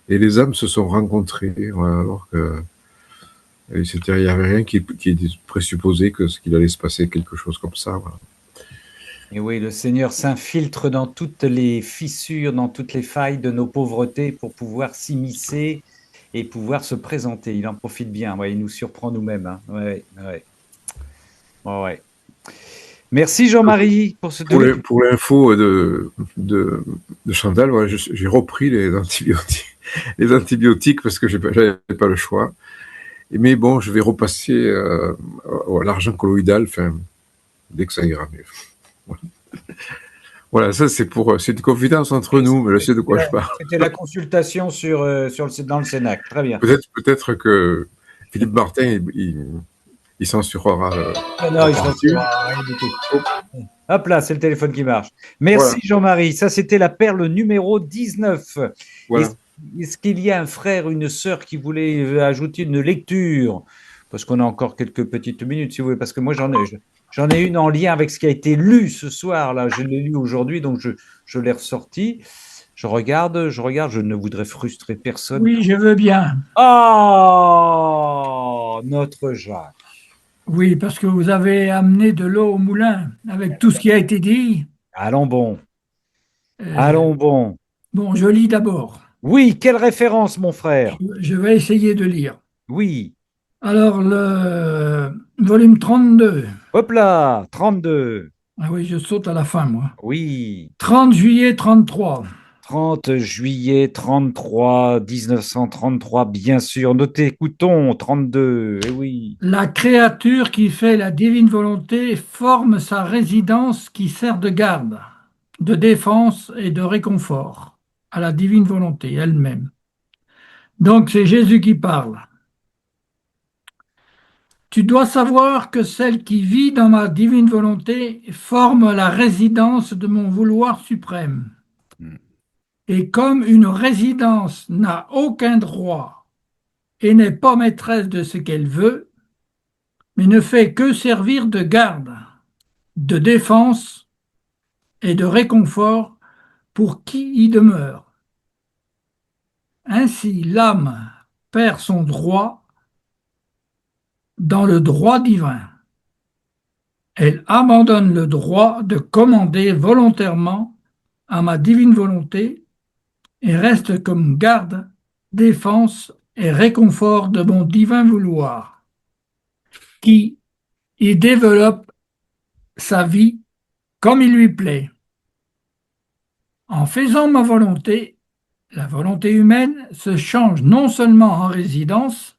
et les âmes se sont rencontrées, voilà, alors que il n'y avait rien qui présupposait qu'il allait se passer quelque chose comme ça, voilà. Et oui, le Seigneur s'infiltre dans toutes les fissures, dans toutes les failles de nos pauvretés pour pouvoir s'immiscer et pouvoir se présenter. Il en profite bien. Ouais, il nous surprend nous-mêmes, hein. Ouais, ouais. Ouais. Merci Jean-Marie pour ce pour l'info de Chantal, voilà, j'ai repris les antibiotiques parce que j'avais pas le choix. Mais bon, je vais repasser à l'argent colloïdal, enfin, dès que ça ira mieux. Voilà, ça c'est une confidence entre nous, mais je sais de quoi je parle. C'était la consultation dans le Cénac. Très bien. Peut-être que Philippe Martin, il censurera. Non, il censurera rien du tout. Hop là, c'est le téléphone qui marche. Merci voilà. Jean-Marie. Ça, c'était la perle numéro 19. Voilà. Est-ce qu'il y a un frère, une sœur qui voulait ajouter une lecture? Parce qu'on a encore quelques petites minutes, si vous voulez, parce que moi, j'en ai une en lien avec ce qui a été lu ce soir. Là, je l'ai lu aujourd'hui, donc je l'ai ressorti. Je regarde, je ne voudrais frustrer personne. Oui, je veux bien. Oh, notre Jacques. Oui, parce que vous avez amené de l'eau au moulin avec tout ce qui a été dit. Allons bon. Allons bon. Bon, je lis d'abord. Oui, quelle référence, mon frère? Je vais essayer de lire. Oui. Alors, le volume 32. Hop là, 32. Ah oui, je saute à la fin, moi. Oui. 30 juillet 33. 30 juillet 33, 1933, bien sûr. Nous t'écoutons, 32, eh oui. La créature qui fait la divine volonté forme sa résidence qui sert de garde, de défense et de réconfort à la divine volonté elle-même. Donc c'est Jésus qui parle. Tu dois savoir que celle qui vit dans ma divine volonté forme la résidence de mon vouloir suprême. Et comme une résidence n'a aucun droit et n'est pas maîtresse de ce qu'elle veut, mais ne fait que servir de garde, de défense et de réconfort pour qui y demeure. Ainsi, l'âme perd son droit dans le droit divin. Elle abandonne le droit de commander volontairement à ma divine volonté et reste comme garde, défense et réconfort de mon divin vouloir, qui y développe sa vie comme il lui plaît. En faisant ma volonté, la volonté humaine se change non seulement en résidence,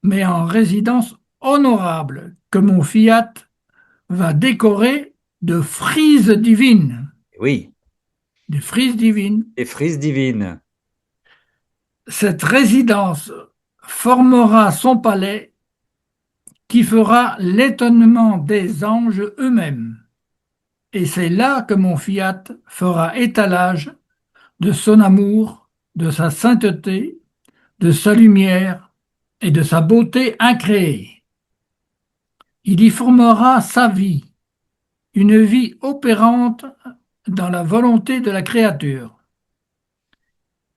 mais en résidence honorable que mon fiat va décorer de frises divines. Oui. Des frises divines. Des frises divines. Cette résidence formera son palais qui fera l'étonnement des anges eux-mêmes. et c'est là que mon fiat fera étalage de son amour, de sa sainteté, de sa lumière et de sa beauté incréée. Il y formera sa vie, une vie opérante dans la volonté de la créature.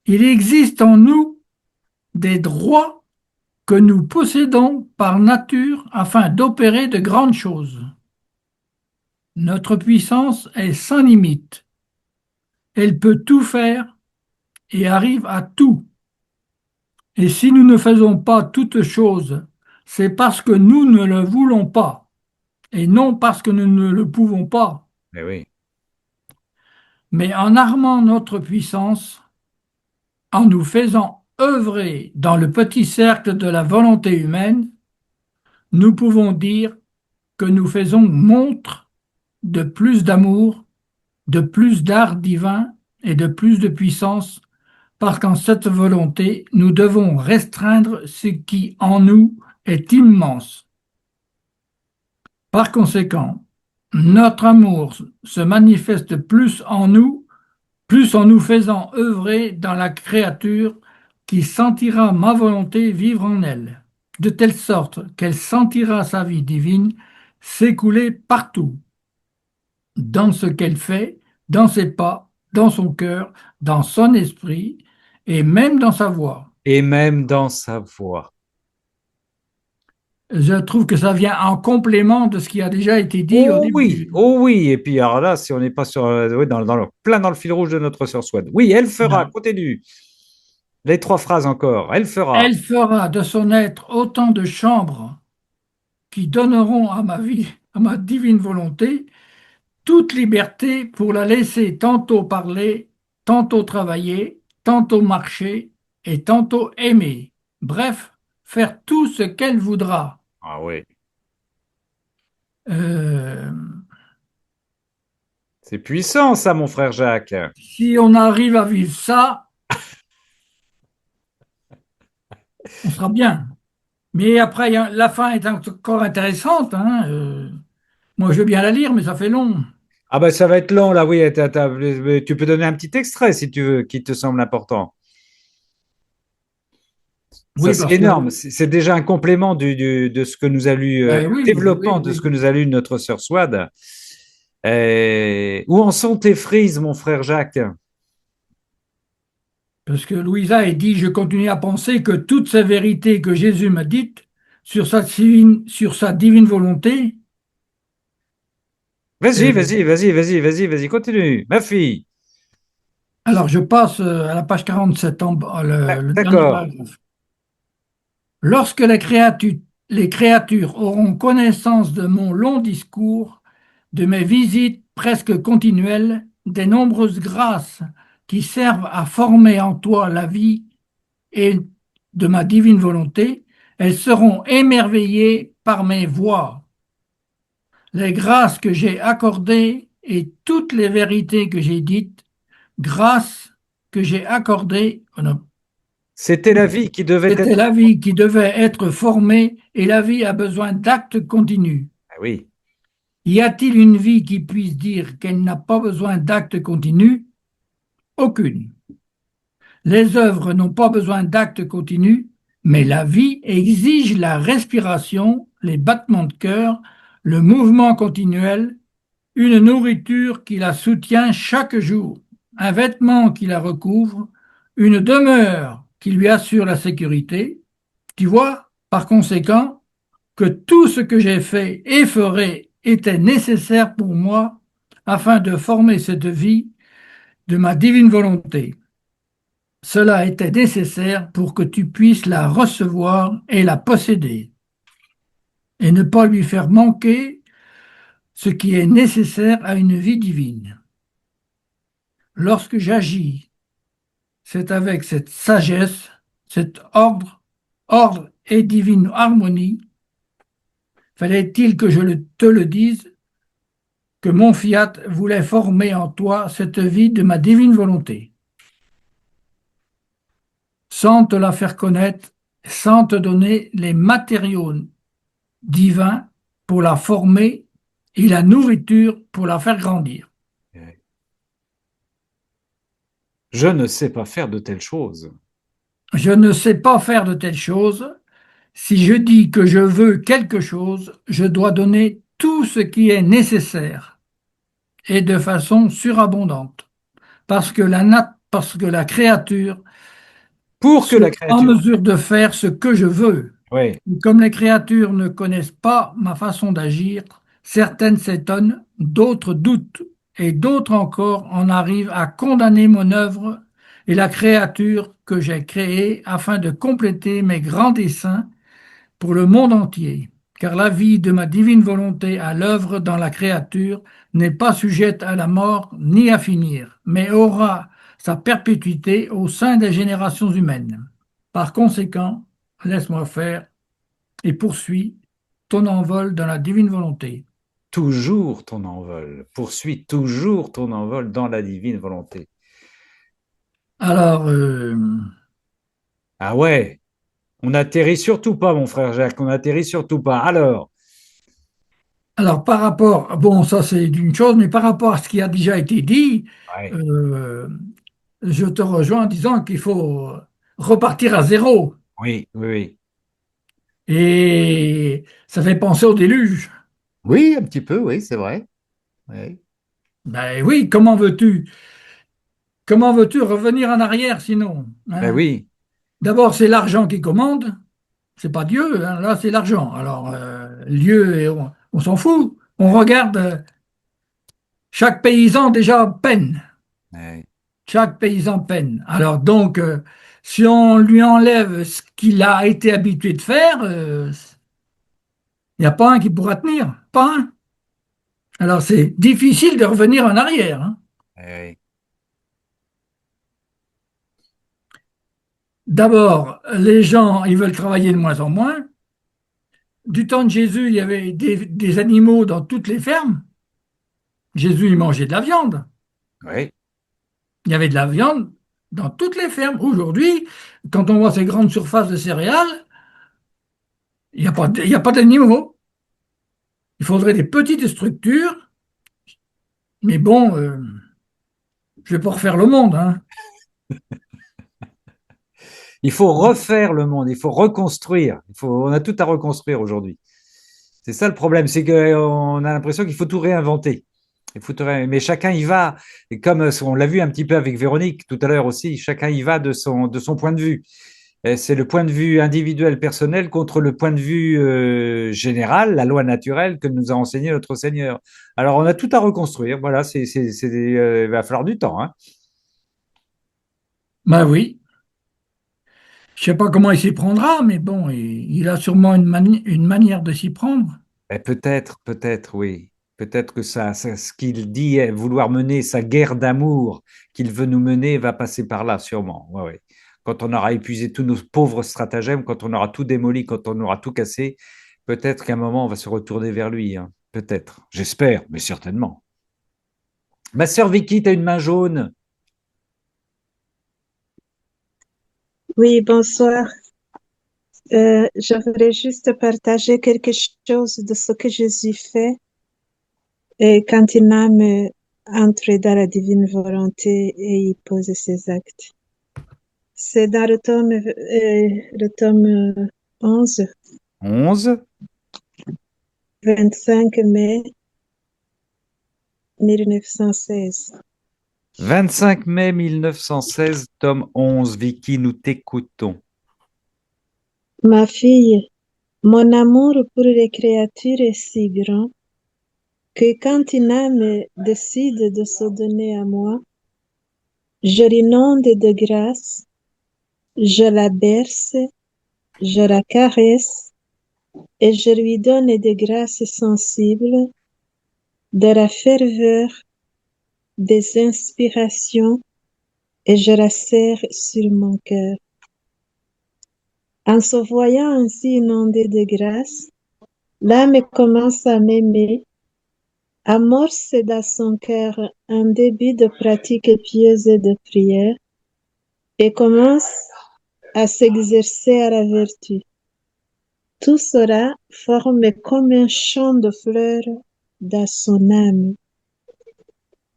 Il existe en nous des droits que nous possédons par nature afin d'opérer de grandes choses. Notre puissance est sans limite. Elle peut tout faire et arrive à tout. Et si nous ne faisons pas toutes choses, c'est parce que nous ne le voulons pas, et non parce que nous ne le pouvons pas. Mais oui. Mais en armant notre puissance, en nous faisant œuvrer dans le petit cercle de la volonté humaine, nous pouvons dire que nous faisons montre de plus d'amour, de plus d'art divin et de plus de puissance, parce qu'en cette volonté, nous devons restreindre ce qui en nous est immense. Par conséquent, notre amour se manifeste plus en nous faisant œuvrer dans la créature qui sentira ma volonté vivre en elle, de telle sorte qu'elle sentira sa vie divine s'écouler partout, dans ce qu'elle fait, dans ses pas, dans son cœur, dans son esprit et même dans sa voix. Et même dans sa voix. Je trouve que ça vient en complément de ce qui a déjà été dit au Oh début. oui, oh oui. Et puis alors là, si on n'est pas sur, oui, plein dans le fil rouge de notre sœur Swan. Oui, elle fera, Non. continue. Les 3 phrases encore. Elle fera. Elle fera de son être autant de chambres qui donneront à ma vie, à ma divine volonté, toute liberté pour la laisser tantôt parler, tantôt travailler, tantôt marcher et tantôt aimer. Bref, faire tout ce qu'elle voudra. Ah oui. Euh, C'est puissant, ça, mon frère Jacques. si on arrive à vivre ça, on sera bien. Mais après, la fin est encore intéressante, hein. Moi, je veux bien la lire, mais ça fait long. Ah ben, ça va être long, là, oui. Tu peux donner un petit extrait, si tu veux, qui te semble important. Ça, Oui, c'est parce que énorme. C'est déjà un complément de ce que nous a lu, oui, développement oui, de ce oui. que nous a lu notre sœur Swad. Où en sont tes frises, mon frère Jacques? Parce que Louisa est dit, je continue à penser que toutes ces vérités que Jésus m'a dites sur sa divine volonté, Vas-y, euh, vas-y, continue, ma fille. alors je passe à la page 47, le dernier D'accord. paragraphe. Lorsque les créatures auront connaissance de mon long discours, de mes visites presque continuelles, des nombreuses grâces qui servent à former en toi la vie et de ma divine volonté, elles seront émerveillées par mes voies. Les grâces que j'ai accordées et toutes les vérités que j'ai dites, grâces que j'ai accordées, C'était la vie qui devait c'était être. la vie qui devait être formée et la vie a besoin d'actes continus. Ah oui. Y a-t-il une vie qui puisse dire qu'elle n'a pas besoin d'actes continus? Aucune. Les œuvres n'ont pas besoin d'actes continus, mais la vie exige la respiration, les battements de cœur, le mouvement continuel, une nourriture qui la soutient chaque jour, un vêtement qui la recouvre, une demeure qui lui assure la sécurité. Tu vois, par conséquent, que tout ce que j'ai fait et ferai était nécessaire pour moi afin de former cette vie de ma divine volonté. Cela était nécessaire pour que tu puisses la recevoir et la posséder, et ne pas lui faire manquer ce qui est nécessaire à une vie divine. Lorsque j'agis, c'est avec cette sagesse, cet ordre et divine harmonie. Fallait-il que te le dise, que mon fiat voulait former en toi cette vie de ma divine volonté, sans te la faire connaître, sans te donner les matériaux divins pour la former et la nourriture pour la faire grandir. Je ne sais pas faire de telles choses. Je ne sais pas faire de telles choses. Si je dis que je veux quelque chose, je dois donner tout ce qui est nécessaire et de façon surabondante, parce que la créature Pour que la soit en créature... mesure de faire ce que je veux. Oui, Comme les créatures ne connaissent pas ma façon d'agir, certaines s'étonnent, d'autres doutent, et d'autres encore en arrivent à condamner mon œuvre et la créature que j'ai créée afin de compléter mes grands desseins pour le monde entier. Car la vie de ma divine volonté à l'œuvre dans la créature n'est pas sujette à la mort ni à finir, mais aura sa perpétuité au sein des générations humaines. Par conséquent, laisse-moi faire et poursuis ton envol dans la divine volonté. toujours ton envol. Poursuis toujours ton envol dans la divine volonté. Alors, Ah ouais, on n'atterrit surtout pas, mon frère Jacques, on n'atterrit surtout pas. par rapport, bon, ça c'est une chose, mais par rapport à ce qui a déjà été dit, Ouais, euh, je te rejoins en disant qu'il faut repartir à zéro. oui, oui, oui. Et ça fait penser au déluge. Oui, un petit peu, oui, c'est vrai. Oui. Ben oui, comment veux-tu revenir en arrière sinon, Ben hein? oui, D'abord, c'est l'argent qui commande, c'est pas Dieu, hein, là c'est l'argent. Alors, Dieu, on s'en fout. On regarde, chaque paysan déjà peine. ouais. Chaque paysan peine. Alors donc, si on lui enlève ce qu'il a été habitué de faire, il n'y a pas un qui pourra tenir. Pas un. Alors c'est difficile de revenir en arrière, hein. Ouais. D'abord, les gens, ils veulent travailler de moins en moins. Du temps de Jésus, il y avait des animaux dans toutes les fermes. Jésus, il mangeait de la viande. Ouais. Il y avait de la viande dans toutes les fermes. Aujourd'hui, quand on voit ces grandes surfaces de céréales, il y a pas d'animaux. Il faudrait des petites structures, mais bon, je vais pas refaire le monde, hein. Il faut refaire le monde, il faut reconstruire. On a tout à reconstruire aujourd'hui. C'est ça le problème, c'est qu'on a l'impression qu'il faut tout réinventer. Mais chacun y va, et comme on l'a vu un petit peu avec Véronique tout à l'heure aussi, chacun y va de son point de vue. C'est le point de vue individuel personnel contre le point de vue général, la loi naturelle que nous a enseigné notre Seigneur. Alors on a tout à reconstruire. Voilà, il va falloir du temps, hein. Ben oui, je sais pas comment il s'y prendra, mais bon, il a sûrement une manière de s'y prendre. Et peut-être, oui. Peut-être que ce qu'il dit, vouloir mener sa guerre d'amour qu'il veut nous mener, va passer par là, sûrement. Ouais, ouais. Quand on aura épuisé tous nos pauvres stratagèmes, quand on aura tout démoli, quand on aura tout cassé, peut-être qu'à un moment, on va se retourner vers lui, hein. Peut-être. J'espère, mais certainement. Ma sœur Vicky, tu as une main jaune. Oui, bonsoir. Je voudrais juste partager quelque chose de ce que Jésus fait et quand une âme entre dans la divine volonté et y pose ses actes. C'est dans le tome 11, 11. 25 mai 1916. 25 mai 1916, tome 11. Vicky, nous t'écoutons. Ma fille, mon amour pour les créatures est si grand que quand une âme décide de se donner à moi, je l'inonde de grâce, je la berce, je la caresse et je lui donne des grâces sensibles, de la ferveur, des inspirations et je la serre sur mon cœur. En se voyant ainsi inondée de grâce, l'âme commence à m'aimer, amorce dans son cœur un début de pratique pieuse et de prière et commence à s'exercer à la vertu. Tout cela forme comme un champ de fleurs dans son âme.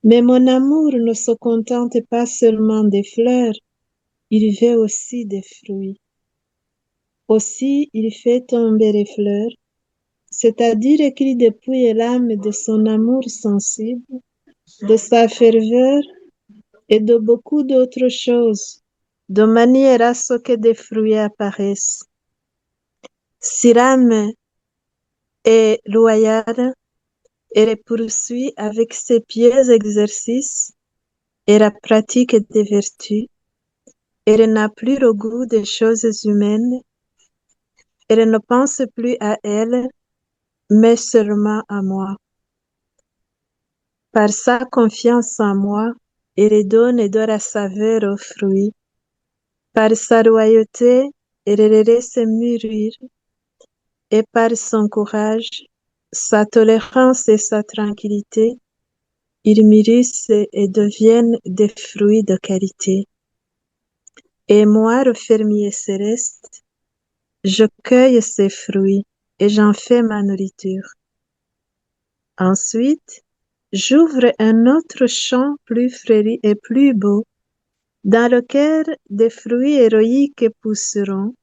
Mais mon amour ne se contente pas seulement des fleurs, il veut aussi des fruits. Aussi, il fait tomber les fleurs, c'est-à-dire qu'il dépouille l'âme de son amour sensible, de sa ferveur et de beaucoup d'autres choses, de manière à ce que des fruits apparaissent. Si l'âme est loyale, elle poursuit avec ses pieds exercices et la pratique des vertus. Elle n'a plus le goût des choses humaines. Elle ne pense plus à elle, mais seulement à moi. Par sa confiance en moi, elle donne de la saveur aux fruits. Par sa loyauté, elle les laisse mûrir. Et par son courage, sa tolérance et sa tranquillité, ils mûrissent et deviennent des fruits de qualité. Et moi, le fermier céleste, je cueille ces fruits et j'en fais ma nourriture. Ensuite, j'ouvre un autre champ plus fleuri et plus beau, dans lequel des fruits héroïques pousseront,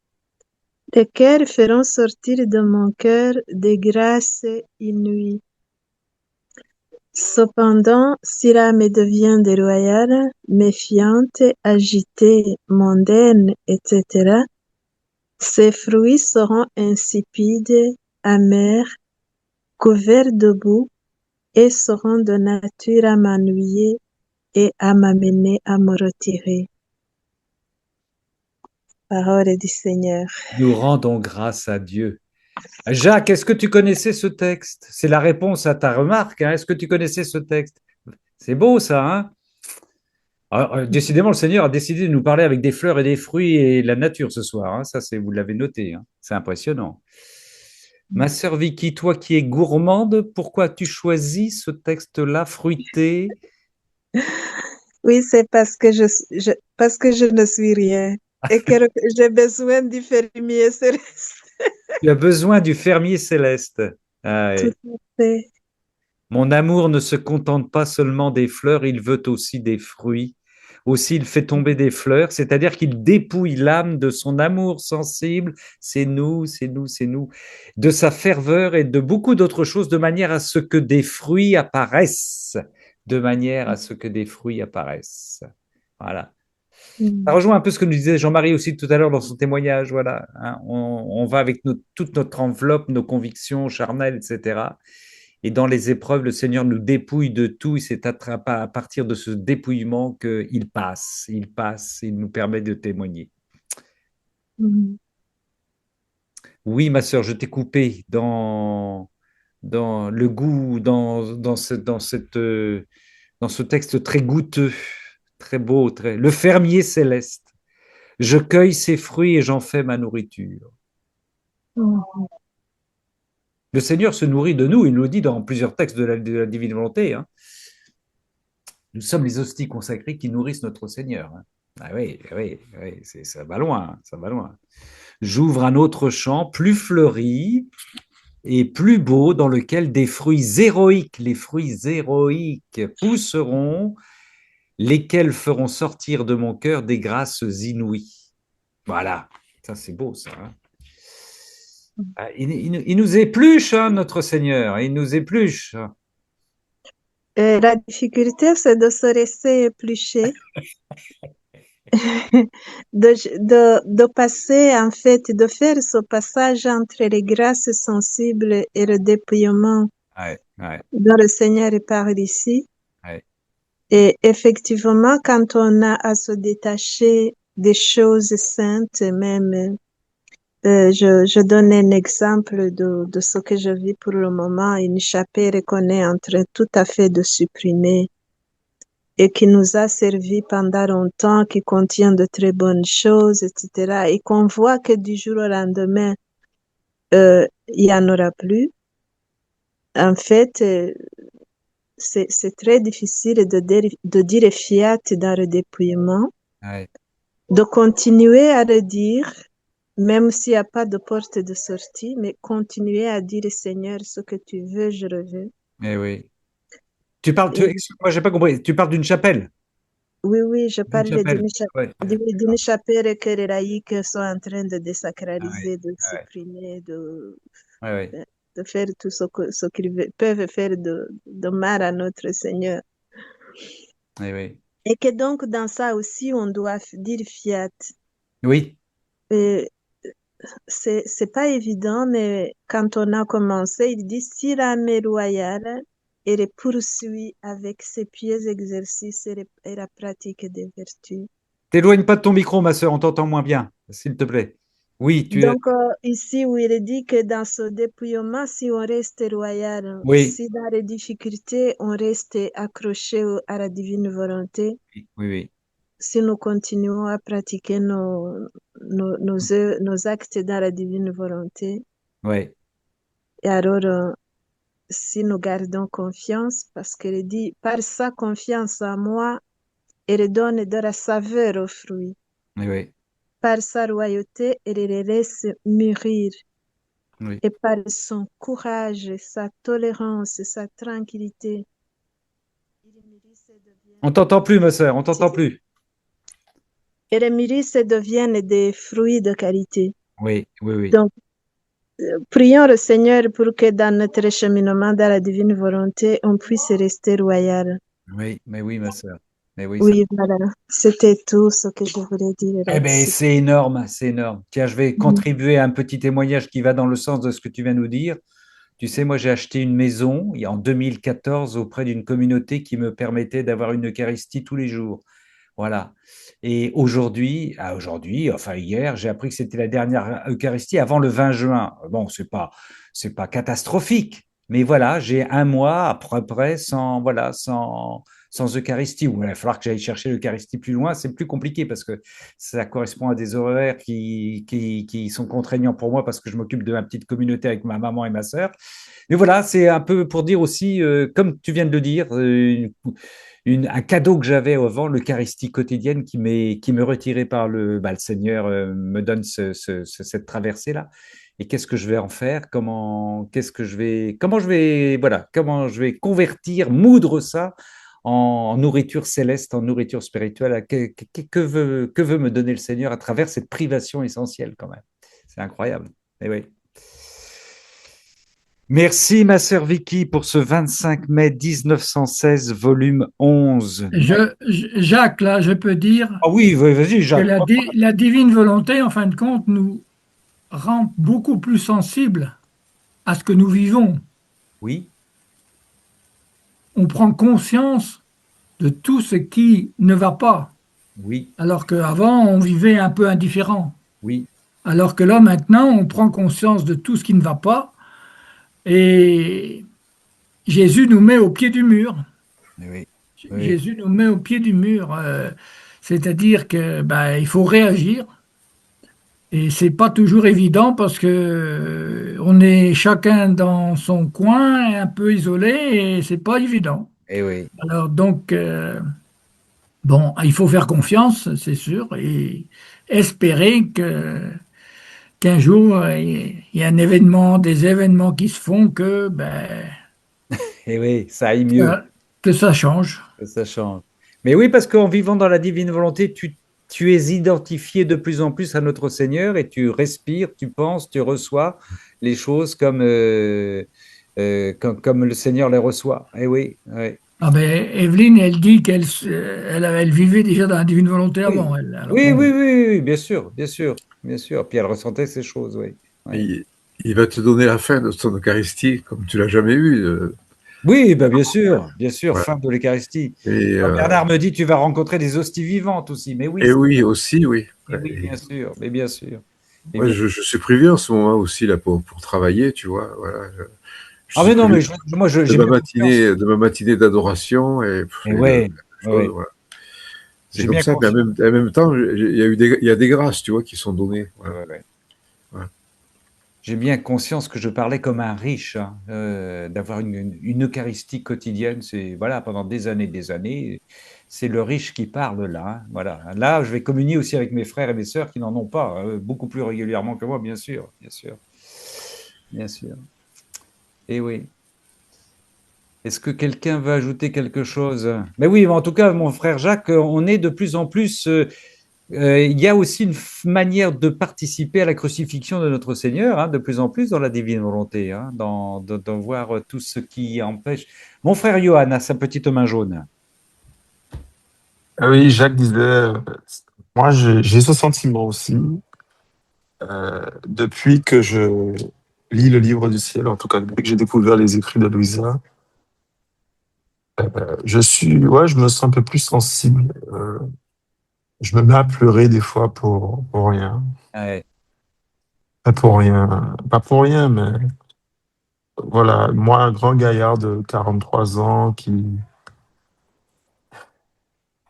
lesquels feront sortir de mon cœur des grâces inouïes. Cependant, si l'âme devient déloyale, méfiante, agitée, mondaine, etc., ses fruits seront insipides, amers, couverts de boue, et seront de nature à m'ennuyer et à m'amener à me retirer. Parole du Seigneur. Nous rendons grâce à Dieu. Jacques, est-ce que tu connaissais ce texte? C'est la réponse à ta remarque, hein. Est-ce que tu connaissais ce texte? C'est beau ça, hein? Alors, décidément, le Seigneur a décidé de nous parler avec des fleurs et des fruits et la nature ce soir, hein. Ça, vous l'avez noté, hein. C'est impressionnant. Ma sœur Vicky, toi qui es gourmande, pourquoi tu choisis ce texte-là, fruité? Oui, c'est parce que parce que je ne suis rien et que j'ai besoin du fermier céleste. Tu as besoin du fermier céleste. Ah, ouais. Tout à fait. Mon amour ne se contente pas seulement des fleurs, il veut aussi des fruits. Aussi, il fait tomber des fleurs, c'est-à-dire qu'il dépouille l'âme de son amour sensible, c'est nous, c'est nous, c'est nous, de sa ferveur et de beaucoup d'autres choses, de manière à ce que des fruits apparaissent. De manière à ce que des fruits apparaissent. Voilà. Ça rejoint un peu ce que nous disait Jean-Marie aussi tout à l'heure dans son témoignage. Voilà, hein. On va avec toute notre enveloppe, nos convictions charnelles, etc. Et dans les épreuves, le Seigneur nous dépouille de tout. Et c'est à partir de ce dépouillement qu'il passe, il nous permet de témoigner. Oui, ma sœur, je t'ai coupé dans le goût, dans ce texte très goûteux, très beau, le fermier céleste. Je cueille ses fruits et j'en fais ma nourriture. Le Seigneur se nourrit de nous, il nous le dit dans plusieurs textes de la divine volonté, hein. Nous sommes les hosties consacrées qui nourrissent notre Seigneur, hein. Ah oui, oui, oui, ça va loin, ça va loin. J'ouvre un autre champ plus fleuri et plus beau dans lequel des fruits héroïques, les fruits héroïques pousseront, lesquels feront sortir de mon cœur des grâces inouïes. Voilà, ça c'est beau ça, hein. Il nous épluche, hein, notre Seigneur, il nous épluche. La difficulté, c'est de se laisser éplucher, de passer, en fait, de faire ce passage entre les grâces sensibles et le dépouillement dont le Seigneur parle ici. Et effectivement, quand on a à se détacher des choses saintes, même, je donne un exemple de ce que je vis pour le moment, une chapelle qu'on est en train tout à fait de supprimer et qui nous a servi pendant longtemps, qui contient de très bonnes choses, etc. Et qu'on voit que du jour au lendemain, il y en aura plus. En fait, c'est très difficile de dire fiat dans le dépouillement, de continuer à le dire, même s'il n'y a pas de porte de sortie, mais continuer à dire, Seigneur, ce que tu veux, je le veux. Eh oui. Et Excuse-moi, j'ai pas compris. Tu parles d'une chapelle? oui, oui, je D'une parle chapelle. Ouais. d'une chapelle que les laïcs sont en train de Ah ouais. désacraliser, de Ah ouais. supprimer, Ouais, ouais. de faire tout ce qu'ils peuvent faire de mal à notre Seigneur. Eh oui. Et que donc, dans ça aussi, on doit dire fiat. Oui. Et c'est pas évident, mais quand on a commencé, il dit si l'armée royale et les poursuit avec ses pieux exercices et la pratique des vertus. T'éloigne pas de ton micro, ma sœur, on t'entend moins bien, s'il te plaît. Oui, tu es. Donc, ici où il est dit que dans ce dépouillement, si on reste royal, Oui, si dans les difficultés, on reste accroché à la divine volonté, oui, oui. si nous continuons à pratiquer nos actes dans la divine volonté, Oui, et alors, si nous gardons confiance, parce qu'elle dit, par sa confiance en moi, elle donne de la saveur aux fruits. oui, oui, Par sa royauté, elle les laisse mûrir. oui. Et par son courage, sa tolérance, sa tranquillité, ils mûrissent et On deviennent t'entend plus, ma sœur, on de t'entend qualité. plus. Et les mûrissent et deviennent des fruits de qualité. Oui, oui, oui. Donc, prions le Seigneur pour que dans notre cheminement dans la divine volonté, on puisse rester royal. Oui, mais oui, ma sœur. Mais oui, ça. Oui, voilà. C'était tout ce que je voulais dire Eh ben, là-dessus. c'est énorme, c'est énorme. Tiens, je vais Mhm. contribuer à un petit témoignage qui va dans le sens de ce que tu viens de nous dire. Tu sais, moi, j'ai acheté une maison en 2014 auprès d'une communauté qui me permettait d'avoir une Eucharistie tous les jours. Voilà. Et aujourd'hui, enfin hier, j'ai appris que c'était la dernière Eucharistie avant le 20 juin. Bon, c'est pas catastrophique, mais voilà, j'ai un mois à peu près sans, voilà, sans Eucharistie. Ou il va falloir que j'aille chercher l'Eucharistie plus loin. C'est plus compliqué parce que ça correspond à des horaires qui sont contraignants pour moi parce que je m'occupe de ma petite communauté avec ma maman et ma sœur. Mais voilà, c'est un peu pour dire aussi, comme tu viens de le dire, un cadeau que j'avais avant, l'Eucharistie quotidienne qui me retiré par le Seigneur me donne cette traversée-là. Et qu'est-ce que je vais en faire? Comment je vais convertir, moudre ça en nourriture céleste, en nourriture spirituelle? Que veut me donner le Seigneur à travers cette privation essentielle quand même? C'est incroyable. Eh oui. Merci, ma sœur Vicky, pour ce 25 mai 1916, volume 11. Jacques, là, je peux dire Ah oui, vas-y, que Jacques. la divine volonté, en fin de compte, nous rend beaucoup plus sensibles à ce que nous vivons. Oui, On prend conscience de tout ce qui ne va pas, oui, alors qu'avant, on vivait un peu indifférent. oui, Alors que là, maintenant, on prend conscience de tout ce qui ne va pas et Jésus nous met au pied du mur. oui, oui, Jésus nous met au pied du mur. C'est-à-dire que il faut réagir. Et c'est pas toujours évident parce que on est chacun dans son coin, un peu isolé, et c'est pas évident. et oui. Alors donc, bon, il faut faire confiance, c'est sûr, et espérer que qu'un jour il y a un événement, des événements qui se font Et oui, ça aille mieux, ça, que ça change. que ça change. Mais oui, parce qu'en vivant dans la divine volonté, tu es identifié de plus en plus à notre Seigneur et tu respires, tu penses, tu reçois les choses comme le Seigneur les reçoit. Et oui, oui. Ah ben, Evelyne, elle dit elle vivait déjà dans la divine volonté Oui, avant elle. Alors oui, oui, bon, oui, oui, bien sûr, bien sûr, bien sûr. Puis elle ressentait ces choses, oui. Et Oui, il va te donner la fin de son Eucharistie comme tu l'as jamais eu. oui, ben bien sûr, Voilà. fin de l'Eucharistie. Et, Bernard me dit, tu vas rencontrer des hosties vivantes aussi. Mais oui, et oui, aussi, oui. mais oui, bien sûr, mais bien sûr. Mais Moi, bien. je suis privé en ce moment aussi là pour travailler, tu vois. Voilà, je Ah, suis mais non, privé mais moi, j'ai bien confiance. de ma matinée d'adoration Et et de ouais, quelque chose, ouais, voilà. C'est j'ai comme bien ça, mais confiance. en même temps, il y a des grâces, tu vois, qui sont données. Ouais, Voilà. ouais, ouais. Voilà. J'ai bien conscience que je parlais comme un riche, hein, d'avoir une Eucharistie quotidienne. C'est voilà, pendant des années, c'est le riche qui parle là. Hein, voilà. Là, je vais communier aussi avec mes frères et mes sœurs qui n'en ont pas, beaucoup plus régulièrement que moi, bien sûr, bien sûr, bien sûr. Et oui. Est-ce que quelqu'un veut ajouter quelque chose? Mais oui, en tout cas, mon frère Jacques, on est de plus en plus. Il y a aussi une manière de participer à la crucifixion de notre Seigneur, hein, de plus en plus dans la divine volonté, hein, dans voir tout ce qui empêche. Mon frère Johan a sa petite main jaune. Ah oui, Jacques disait, moi j'ai ce sentiment aussi, depuis que je lis le livre du ciel, en tout cas depuis que j'ai découvert les écrits de Louisa, je me sens un peu plus sensible. Je me mets à pleurer des fois pour rien. Ouais. Pas pour rien, mais voilà, moi, un grand gaillard de 43 ans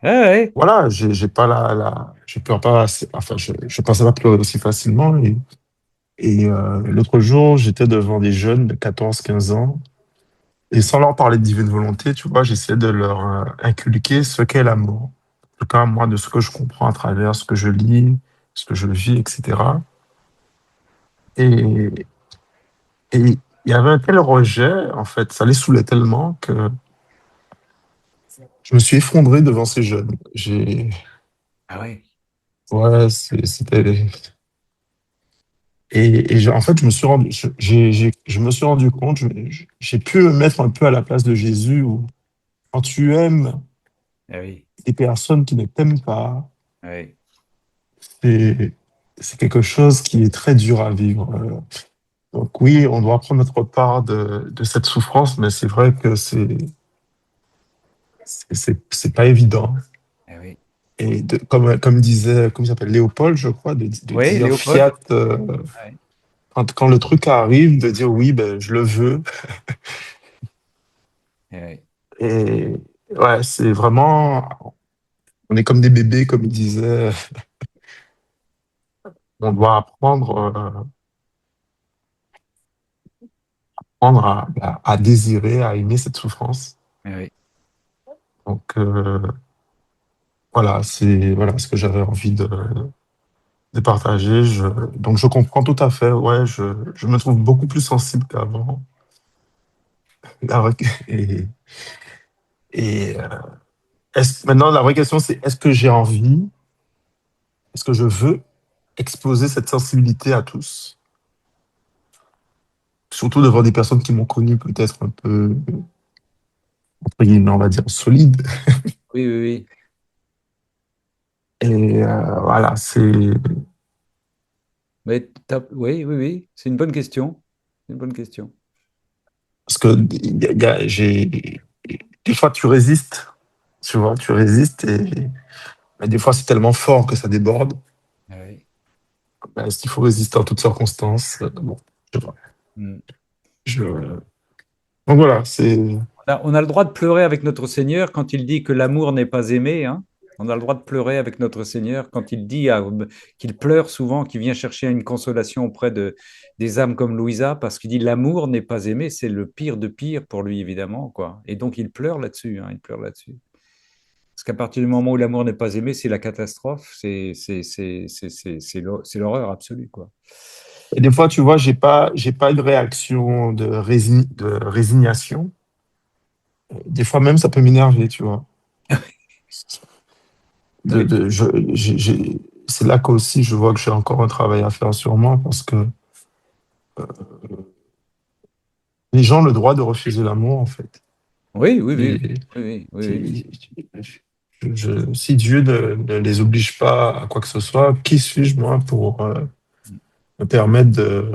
Ouais. voilà, j'ai pas je pleure pas enfin, je pense pas pleurer aussi facilement. L'autre jour, j'étais devant des jeunes de 14 15 ans, et sans leur parler de divine volonté, tu vois, j'essayais de leur inculquer ce qu'est l'amour. En tout cas, moi, de ce que je comprends à travers ce que je lis, ce que je vis, etc. Et, et il y avait un tel rejet, en fait, ça les saoulait tellement que je me suis effondré devant ces jeunes. Ah ouais. Ouais, c'était. En fait, je me suis rendu compte, j'ai pu me mettre un peu à la place de Jésus, où quand tu aimes Ah oui. des personnes qui ne t'aiment pas, Ah oui. c'est, c'est quelque chose qui est très dur à vivre. Donc oui, on doit prendre notre part de cette souffrance, mais c'est vrai que c'est pas évident. Ah oui. Et comme disait, comment il s'appelle, Léopold, je crois, de Oui, dire Léopold. fiat, Ouais. quand le truc arrive, de dire oui, ben, je le veux. Ah oui. Et ouais, c'est vraiment, on est comme des bébés, comme il disait. On doit apprendre à désirer, à aimer cette souffrance. Ah oui. Donc voilà, voilà ce que j'avais envie de partager. Donc je comprends tout à fait. Ouais, je me trouve beaucoup plus sensible qu'avant. Et, et maintenant, la vraie question, c'est est-ce que j'ai envie, est-ce que je veux exposer cette sensibilité à tous? Surtout devant des personnes qui m'ont connu peut-être un peu, entre guillemets, on va dire, solide. Oui, oui, oui. Et voilà, Mais oui, oui, oui. C'est une bonne question. C'est une bonne question. parce que des fois tu résistes, tu vois, tu résistes, mais des fois c'est tellement fort que ça déborde. Ah oui. Ben, il faut résister en toutes circonstances. Bon, je sais pas. Mm. Donc voilà, c'est. On a le droit de pleurer avec notre Seigneur quand il dit que l'amour n'est pas aimé, hein. On a le droit de pleurer avec notre Seigneur quand il dit qu'il pleure souvent, qu'il vient chercher une consolation auprès des âmes comme Louisa, parce qu'il dit l'amour n'est pas aimé, c'est le pire de pire pour lui, évidemment, quoi. Et donc il pleure là-dessus, hein, il pleure là-dessus. Parce qu'à partir du moment où l'amour n'est pas aimé, c'est la catastrophe, c'est l'horreur absolue, quoi. Et des fois, tu vois, j'ai pas une réaction de résignation. Des fois même, ça peut m'énerver, tu vois. Oui, C'est là qu'aussi je vois que j'ai encore un travail à faire sur moi, parce que les gens ont le droit de refuser l'amour, en fait. oui, oui, oui, Et oui, oui, oui. si Dieu ne les oblige pas à quoi que ce soit, qui suis-je, moi, pour me permettre de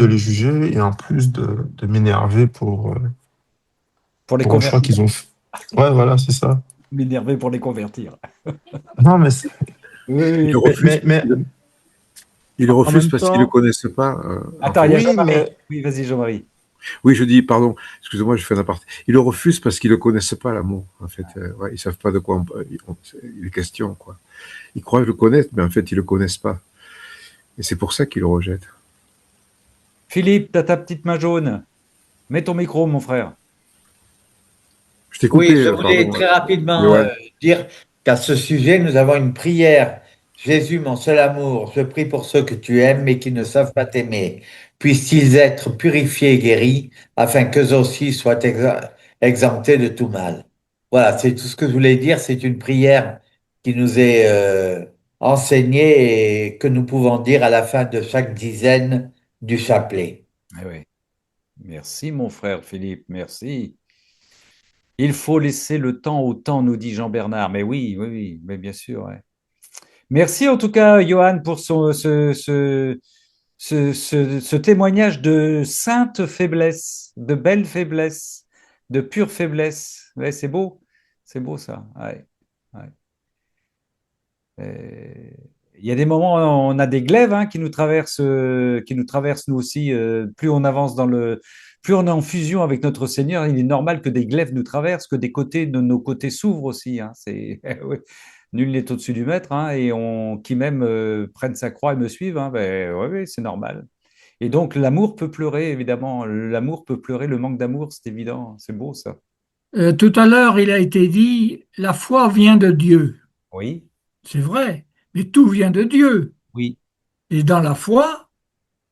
les juger, et en plus de m'énerver Pour les pour le choix convertir, qu'ils ont fait. Ouais, voilà, c'est ça. m'énerver pour les convertir. Non, mais, Oui, Il oui. refuse, il en refuse même parce qu'ils ne le temps, connaissent pas, en Attends, il y a fait. oui, Jean-Marie. mais Oui, vas-y, Jean-Marie. Oui, je dis, pardon, excusez-moi, je fais un aparté. Ils le refusent parce qu'ils ne connaissent pas l'amour, en fait. Ouais, ils ne savent pas de quoi il est question, quoi. Ils croient le connaître, mais en fait, ils ne le connaissent pas. Et c'est pour ça qu'ils le rejettent. Philippe, t'as ta petite main jaune. Mets ton micro, mon frère. Je t'ai Oui, coupé, je voulais pardon, très rapidement Johan. dire qu'à ce sujet, nous avons une prière Jésus, mon seul amour, je prie pour ceux que tu aimes mais qui ne savent pas t'aimer. Puissent-ils être purifiés et guéris, afin qu'eux aussi soient exemptés de tout mal. Voilà, c'est tout ce que je voulais dire. C'est une prière qui nous est enseignée et que nous pouvons dire à la fin de chaque dizaine du chapelet. Eh oui. Merci, mon frère Philippe, merci. Il faut laisser le temps au temps, nous dit Jean-Bernard. Mais oui, oui, oui, mais bien sûr. Ouais. Merci en tout cas, Johan, pour ce témoignage de sainte faiblesse, de belle faiblesse, de pure faiblesse. Ouais, c'est beau ça. Ouais, ouais. Il y a des moments, on a des glaives hein, qui nous traversent nous aussi. Plus on avance plus on est en fusion avec notre Seigneur, il est normal que des glaives nous traversent, que des côtés de nos côtés s'ouvrent aussi. Hein. Ouais. Nul n'est au-dessus du maître, hein, et qui même prenne sa croix et me suive. Hein, ben, ouais, c'est normal. Et donc l'amour peut pleurer, évidemment. L'amour peut pleurer, le manque d'amour, c'est évident. C'est beau ça. Tout à l'heure, il a été dit, la foi vient de Dieu. Oui, C'est vrai, mais tout vient de Dieu. oui, Et dans la foi,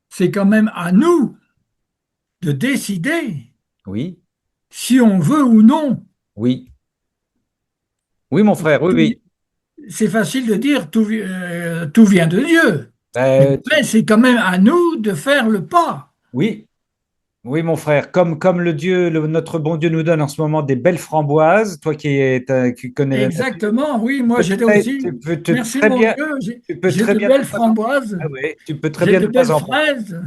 c'est quand même à nous de décider oui, si on veut ou non. oui. Oui, mon frère, oui, oui. C'est facile de dire tout vient de Dieu. Mais Euh, après, c'est quand même à nous de faire le pas. oui, oui, mon frère. Comme notre bon Dieu nous donne en ce moment des belles framboises, toi qui connais la nature, Exactement, oui, moi j'étais aussi. tu peux Merci très mon bien, Dieu, tu peux j'ai très de bien ne belles pas en, framboises, ah ouais, tu peux très j'ai bien de ne pas belles en prendre. fraises.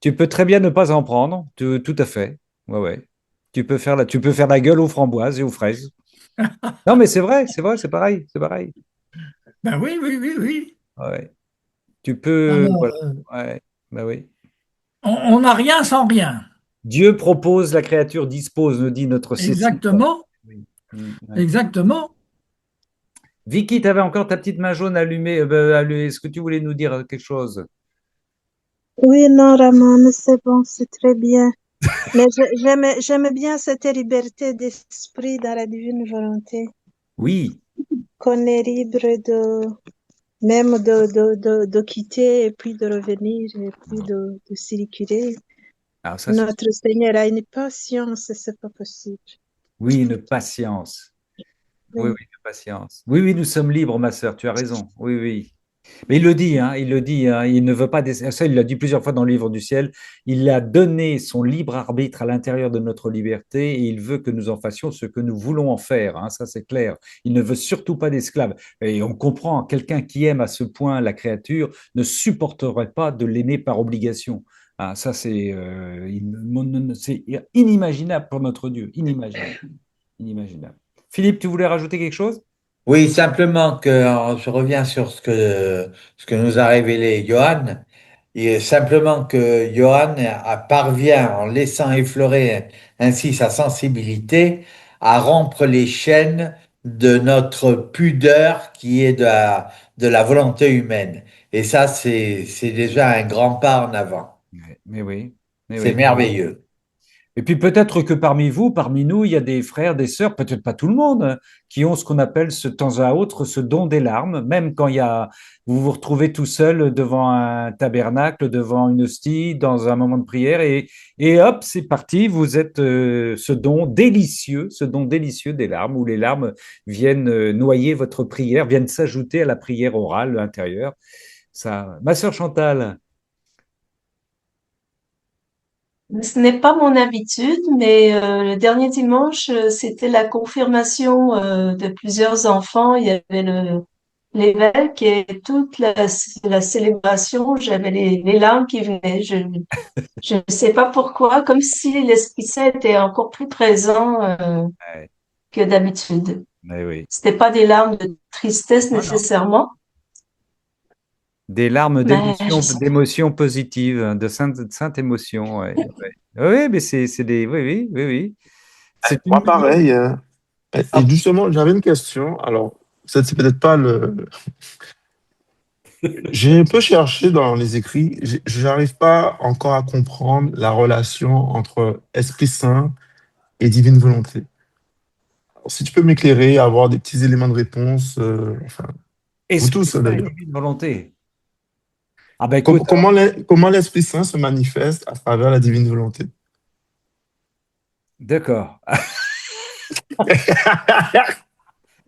Tu peux très bien ne pas en prendre, tout à fait. Ouais, ouais. Tu peux faire la gueule aux framboises et aux fraises. Non, mais c'est vrai, c'est pareil, c'est pareil. Ben oui, oui, oui, oui. Ouais. Tu peux, Alors, voilà. Ouais, bah oui. on n'a rien sans rien. Dieu propose, la créature dispose, nous dit notre Cécile. Exactement, Oui. Ouais. exactement. Vicky, tu avais encore ta petite main jaune allumée. Est-ce que tu voulais nous dire quelque chose? Oui, non, Ramon, c'est bon, c'est très bien. Mais j'aime bien cette liberté d'esprit dans la divine volonté, Oui. qu'on est libre même de quitter et puis de revenir et puis de circuler. Alors ça, Notre Seigneur a une patience, c'est pas possible. oui, une patience. Oui, oui, Oui. une patience. Oui, oui, nous sommes libres, ma sœur, tu as raison. Oui, oui. Mais il le dit, hein, il le dit, hein, il ne veut pas, ça il l'a dit plusieurs fois dans le livre du ciel, il a donné son libre arbitre à l'intérieur de notre liberté et il veut que nous en fassions ce que nous voulons en faire, hein, ça c'est clair. Il ne veut surtout pas d'esclaves. Et on comprend, quelqu'un qui aime à ce point la créature ne supporterait pas de l'aimer par obligation. Ah, ça c'est inimaginable pour notre Dieu, inimaginable, inimaginable. Philippe, tu voulais rajouter quelque chose? Oui, simplement que je reviens sur ce que nous a révélé Johan. Et simplement que Johan parvient, en laissant effleurer ainsi sa sensibilité, à rompre les chaînes de notre pudeur qui est de la volonté humaine. Et ça, c'est déjà un grand pas en avant. Mais oui, mais C'est oui. merveilleux. Et puis peut-être que parmi vous, parmi nous, il y a des frères, des sœurs, peut-être pas tout le monde, hein, qui ont ce qu'on appelle ce temps à autre ce don des larmes, même quand vous vous retrouvez tout seul devant un tabernacle, devant une hostie, dans un moment de prière, et hop, c'est parti, vous êtes ce don délicieux des larmes, où les larmes viennent noyer votre prière, viennent s'ajouter à la prière orale intérieure. Ça, ma sœur Chantal, Ce n'est pas mon habitude, mais le dernier dimanche, c'était la confirmation de plusieurs enfants. Il y avait l'évêque et toute la célébration. J'avais les larmes qui venaient. Je ne sais pas pourquoi, comme si l'Esprit Saint était encore plus présent ouais, que d'habitude. ouais, oui. C'était pas des larmes de tristesse Oh non. nécessairement, Des larmes mais je sais pas. d'émotions positives, hein, de saintes émotions. Ouais, ouais. Oui, mais c'est oui, oui, oui, oui. C'est une Moi, union. pareil. Et justement, j'avais une question. Alors, ça, c'est peut-être pas le. J'ai un peu cherché dans les écrits. J'arrive pas encore à comprendre la relation entre Esprit Saint et divine volonté. Alors, si tu peux m'éclairer, avoir des petits éléments de réponse, enfin, Vous tous, Esprit Saint et d'ailleurs. divine volonté. Ah ben écoute, Comment l'Esprit Saint se manifeste à travers la divine volonté? d'accord.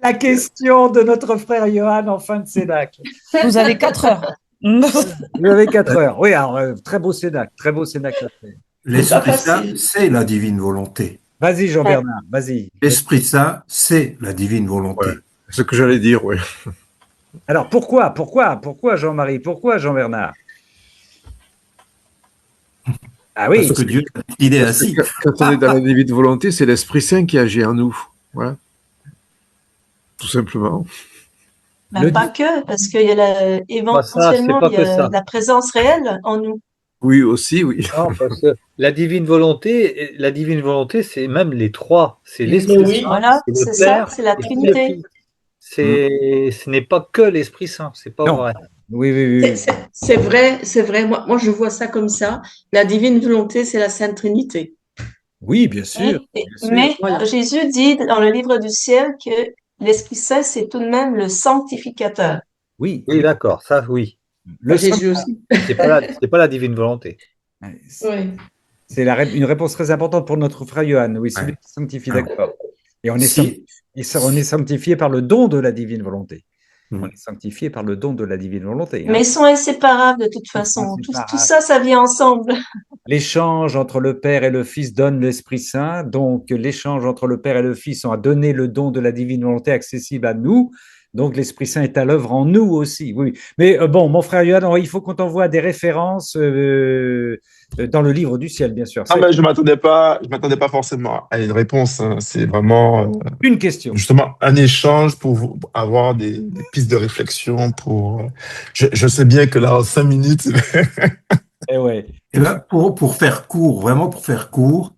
La question de notre frère Johan en fin de Cénacle. Vous avez 4 heures. Vous avez 4 heures. Oui, alors, très beau Cénacle, très beau Cénacle. L'Esprit Saint, c'est la divine volonté. Vas-y, Jean-Bernard, vas-y. L'Esprit Saint, c'est la divine volonté. Ouais, c'est ce que j'allais dire, oui. Alors, pourquoi Jean-Marie? Pourquoi Jean-Bernard? Ah oui, Parce que Dieu a décidé Parce que ainsi. quand on est dans la divine volonté, c'est l'Esprit Saint qui agit en nous. Voilà. Tout simplement. Mais pas que, parce qu'il y a Pas ça, c'est éventuellement, pas il y que a ça. la présence réelle en nous. Oui, aussi, oui. Non, parce que la divine volonté, c'est même les trois. C'est Mais l'Esprit oui. Saint, Voilà, c'est le c'est ça, Père c'est la et c'est le Trinité. Fils. Ce n'est pas que l'Esprit Saint, c'est pas non. vrai. Oui, oui, oui. C'est vrai, c'est vrai. Moi, je vois ça comme ça. La divine volonté, c'est la Sainte Trinité. Oui, bien sûr. Mais, bien sûr. mais Voilà. Jésus dit dans le livre du ciel que l'Esprit Saint, c'est tout de même le sanctificateur. Oui, Oui, d'accord, ça, oui. le Jésus aussi. C'est pas la divine volonté. Oui. C'est une réponse très importante pour notre frère Johan. Oui, celui Ouais. qui sanctifie, Ah. d'accord. Et on est, Si- on est sanctifié par le don de la divine volonté. Mm. On est sanctifié par le don de la divine volonté. hein. Mais ils sont inséparables de toute façon. Tout ça, ça vient ensemble. L'échange entre le Père et le Fils donne l'Esprit Saint. Donc, l'échange entre le Père et le Fils a donné le don de la divine volonté accessible à nous. Donc, l'Esprit Saint est à l'œuvre en nous aussi. Oui. Mais bon, mon frère Johan, il faut qu'on t'envoie des références dans le livre du ciel, bien sûr. Non, C'est mais je m'attendais pas forcément à une réponse, hein. C'est vraiment, une question. justement, un échange pour avoir des pistes de réflexion je sais bien que là, en 5 minutes, Eh ouais. Et là, pour faire court, vraiment pour faire court,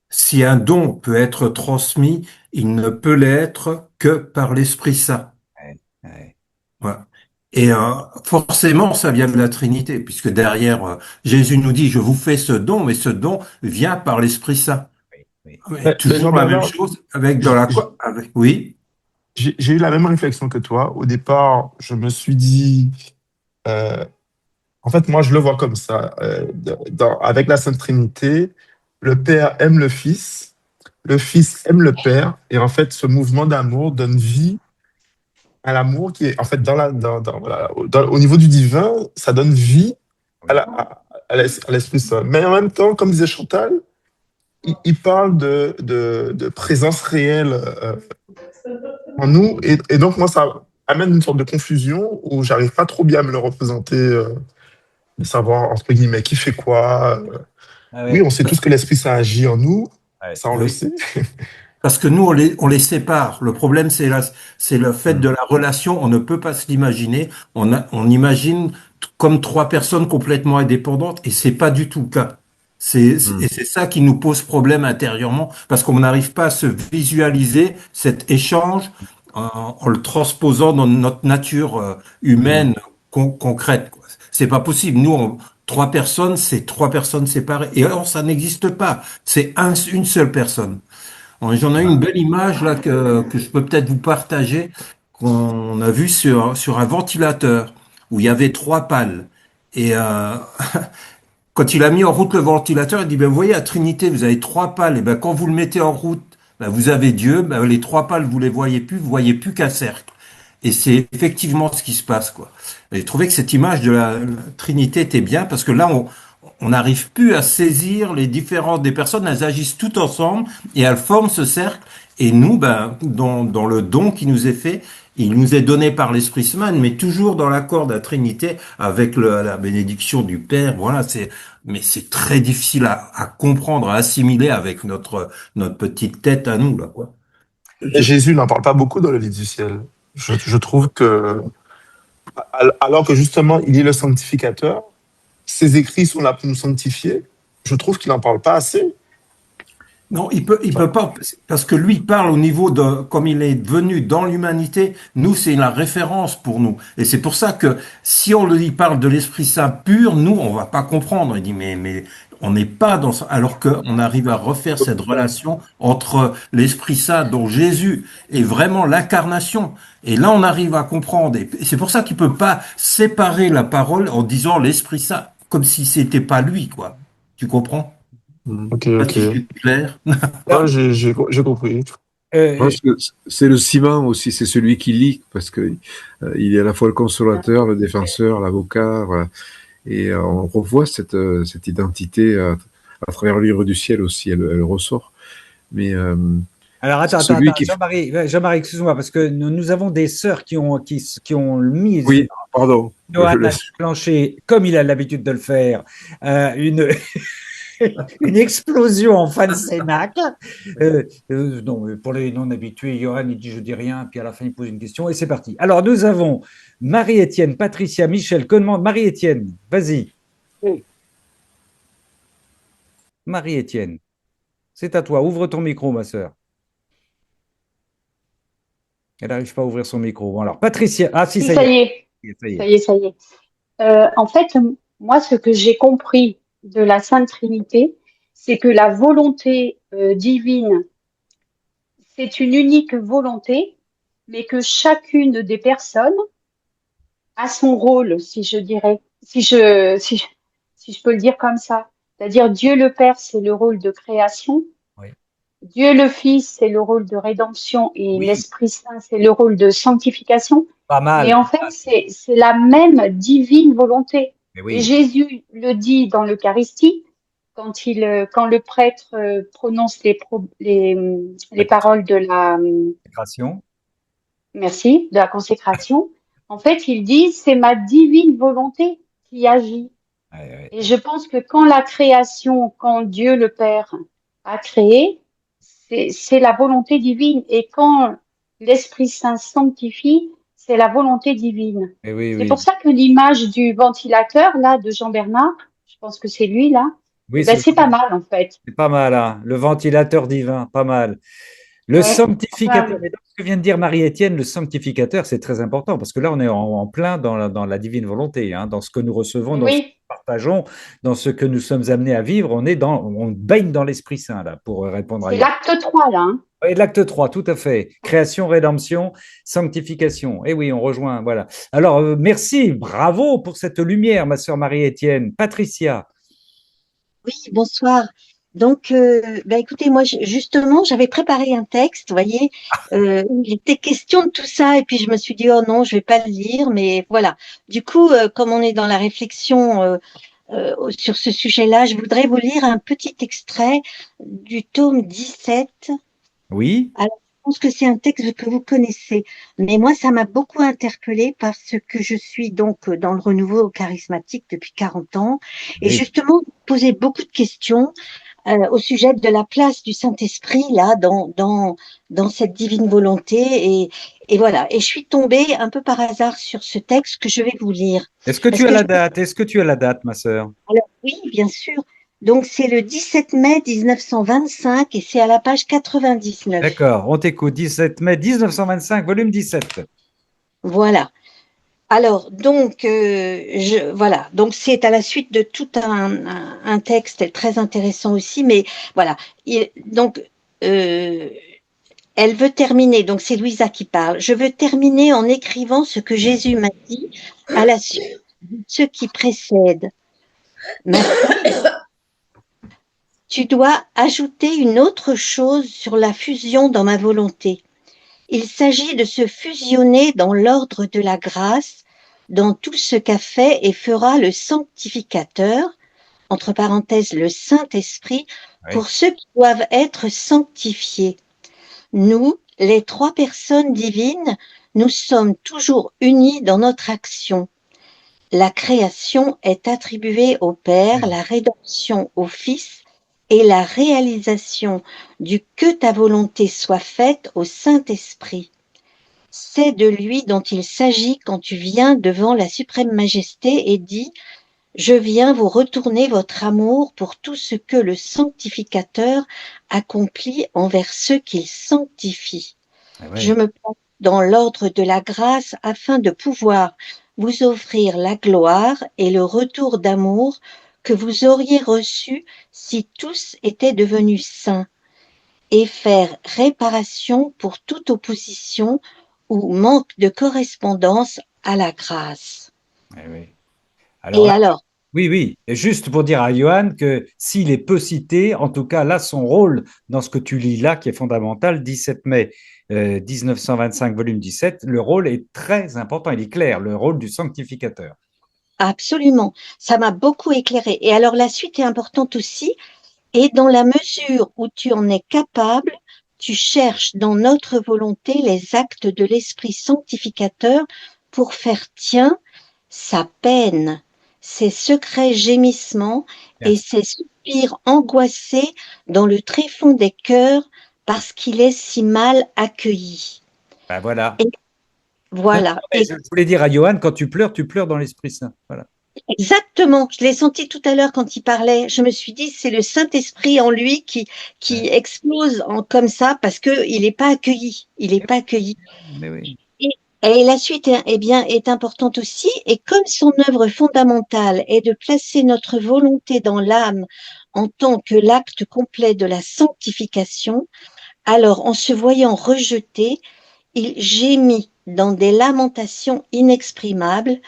si un don peut être transmis, il ne peut l'être que par l'Esprit Saint. Ouais. Voilà. Et forcément, ça vient de la Trinité, puisque derrière, Jésus nous dit, je vous fais ce don, mais ce don vient par l'Esprit Saint. Oui. Mais toujours la même Jean-Bernard, chose oui. j'ai eu la même réflexion que toi. Au départ, je me suis dit, en fait, moi, je le vois comme ça. Avec la Sainte Trinité, le Père aime le Fils aime le Père, et en fait, ce mouvement d'amour donne vie à l'amour qui est, en fait, au niveau du divin, ça donne vie à l'Esprit Saint. Mais en même temps, comme disait Chantal, il parle de présence réelle en nous, et donc moi, ça amène une sorte de confusion où j'arrive pas trop bien à me le représenter, de savoir, entre guillemets, qui fait quoi. Ah ouais. Oui, on sait tous que l'Esprit Saint agit en nous, Ouais. ça on le sait. Parce que nous, on les sépare. Le problème, c'est le fait de la relation. On ne peut pas se l'imaginer. On imagine comme trois personnes complètement indépendantes, et c'est pas du tout le cas. Et c'est ça qui nous pose problème intérieurement, parce qu'on n'arrive pas à se visualiser cet échange en le transposant dans notre nature humaine concrète, quoi. C'est pas possible. Nous, trois personnes, c'est trois personnes séparées. Et alors, ça n'existe pas. C'est une seule personne. J'en ai une belle image là que je peux peut-être vous partager, qu'on a vu sur un ventilateur où il y avait trois pales. Et quand il a mis en route le ventilateur, il dit, ben, vous voyez, à Trinité, vous avez trois pales. Et ben, quand vous le mettez en route, ben, vous avez Dieu. Ben, les trois pales, vous voyez plus qu'un cercle. Et c'est effectivement ce qui se passe, quoi. J'ai trouvé que cette image de la Trinité était bien, parce que là, on n'arrive plus à saisir les différences des personnes, elles agissent toutes ensemble et elles forment ce cercle. Et nous, ben, dans le don qui nous est fait, il nous est donné par l'Esprit Saint, mais toujours dans l'accord de la Trinité, avec la bénédiction du Père. Voilà, mais c'est très difficile à comprendre, à assimiler avec notre petite tête à nous, là, quoi. Et Jésus n'en parle pas beaucoup dans le livre du ciel. Je trouve que, alors que justement, il est le sanctificateur, ses écrits sont là pour nous sanctifier, je trouve qu'il n'en parle pas assez. Non, il peut pas, parce que lui parle au niveau de, comme il est venu dans l'humanité, nous, c'est la référence pour nous. Et c'est pour ça que si on lui parle de l'Esprit Saint pur, nous, on va pas comprendre. Il dit, mais On n'est pas dans ça, alors qu'on arrive à refaire cette relation entre l'Esprit Saint, dont Jésus est vraiment l'incarnation. Et là, on arrive à comprendre. Et c'est pour ça qu'il peut pas séparer la parole en disant l'Esprit Saint, comme si c'était pas lui, quoi. Tu comprends? Ok, Pas ok. si c'est clair. Ouais, j'ai compris. Je pense que c'est le ciment aussi, c'est celui qui lie, parce que il est à la fois le consolateur, le défenseur, l'avocat, voilà. Et on revoit cette identité à travers le livre du ciel aussi, elle ressort. Mais Alors attends, celui qui... Jean-Marie, excuse-moi, parce que nous avons des sœurs qui ont mis Oui, pardon. Johan Je a laisse. déclenché, comme il a l'habitude de le faire, une une explosion en fin de cénacle. Non, pour les non-habitués, Johan, il dit je dis rien, puis à la fin, il pose une question, et c'est parti. Alors, nous avons Marie-Étienne, Patricia, Michel, que demande Marie-Étienne? Vas-y. Marie-Étienne, c'est à toi. Ouvre ton micro, ma sœur. Elle n'arrive pas à ouvrir son micro. Bon, alors, Patricia. Ah, si, ça y est. Ça y est. Ça y est. En fait, moi, ce que j'ai compris de la Sainte Trinité, c'est que la volonté divine, c'est une unique volonté, mais que chacune des personnes a son rôle, si je dirais, si je peux le dire comme ça. C'est-à-dire Dieu le Père, c'est le rôle de création. Oui. Dieu le Fils, c'est le rôle de rédemption et Oui. l'Esprit Saint, c'est le rôle de sanctification. Pas mal. Mais en fait, c'est la même divine volonté. Mais oui. Et Jésus le dit dans l'Eucharistie, quand le prêtre prononce les paroles de la Consécration. merci, de la consécration. En fait, il dit, c'est ma divine volonté qui agit. Et je pense que quand Dieu le Père a créé, c'est la volonté divine. Et quand l'Esprit Saint sanctifie, c'est la volonté divine. C'est pour ça que l'image du ventilateur, là, de Jean Bernard, je pense que c'est lui, là, Oui, c'est pas mal, en fait. C'est pas mal, hein. Le ventilateur divin, pas mal. Le sanctificateur, mais dans ce que vient de dire Marie-Étienne, le sanctificateur, c'est très important parce que là, on est en plein dans la divine volonté, hein, dans ce que nous recevons, dans ce que nous partageons, dans ce que nous sommes amenés à vivre. On baigne dans l'Esprit Saint, là, pour répondre à C'est l'acte 3, là. Hein. Oui, l'acte 3, tout à fait. Création, rédemption, sanctification. Et oui, on rejoint, voilà. Alors, merci, bravo pour cette lumière, ma sœur Marie-Étienne. Patricia. Oui, bonsoir. Donc, écoutez, moi, justement, j'avais préparé un texte, vous voyez, où il était question de tout ça, et puis je me suis dit, oh non, je vais pas le lire, mais voilà. Du coup, comme on est dans la réflexion sur ce sujet-là, je voudrais vous lire un petit extrait du tome 17. Oui. Alors, je pense que c'est un texte que vous connaissez, mais moi, ça m'a beaucoup interpellée parce que je suis donc dans le renouveau charismatique depuis 40 ans, et justement, poser beaucoup de questions au sujet de la place du Saint-Esprit là dans cette divine volonté et voilà. Et je suis tombée un peu par hasard sur ce texte que je vais vous lire. Est-ce que tu as la date? Est-ce que tu as la date, ma sœur? Alors oui, bien sûr. Donc c'est le 17 mai 1925 et c'est à la page 99. D'accord, on t'écoute. 17 mai 1925, volume 17. Voilà. Alors, donc, voilà. Donc, c'est à la suite de tout un texte très intéressant aussi, mais voilà. Elle veut terminer, donc c'est Louisa qui parle. Je veux terminer en écrivant ce que Jésus m'a dit à la suite de ce qui précède. Maintenant, tu dois ajouter une autre chose sur la fusion dans ma volonté. Il s'agit de se fusionner dans l'ordre de la grâce, dans tout ce qu'a fait et fera le sanctificateur, entre parenthèses le Saint-Esprit, pour ceux qui doivent être sanctifiés. Nous, les trois personnes divines, nous sommes toujours unis dans notre action. La création est attribuée au Père, la rédemption au Fils et la réalisation du « que ta volonté soit faite » au Saint-Esprit. C'est de lui dont il s'agit quand tu viens devant la suprême majesté et dis « Je viens vous retourner votre amour pour tout ce que le sanctificateur accomplit envers ceux qu'il sanctifie. Je me place dans l'ordre de la grâce afin de pouvoir vous offrir la gloire et le retour d'amour que vous auriez reçu si tous étaient devenus saints, et faire réparation pour toute opposition ou manque de correspondance à la grâce. Oui. Et alors, oui. Et juste pour dire à Johan que s'il est peu cité, en tout cas là, son rôle dans ce que tu lis là, qui est fondamental, 17 mai 1925, volume 17, le rôle est très important, il est clair, le rôle du sanctificateur. absolument, ça m'a beaucoup éclairé. Et alors la suite est importante aussi, et dans la mesure où tu en es capable, tu cherches dans notre volonté les actes de l'Esprit sanctificateur pour faire tien sa peine, ses secrets gémissements et ses soupirs angoissés dans le tréfonds des cœurs parce qu'il est si mal accueilli. Ben voilà. Et voilà. Et je voulais dire à Johan, quand tu pleures dans l'Esprit Saint. Voilà. Exactement, je l'ai senti tout à l'heure quand il parlait. Je me suis dit, c'est le Saint-Esprit en lui qui explose comme ça parce que il n'est pas accueilli. Il n'est pas accueilli. Mais oui. Et la suite est importante aussi. Et comme son œuvre fondamentale est de placer notre volonté dans l'âme en tant que l'acte complet de la sanctification, alors en se voyant rejeté, il gémit dans des lamentations inexprimables.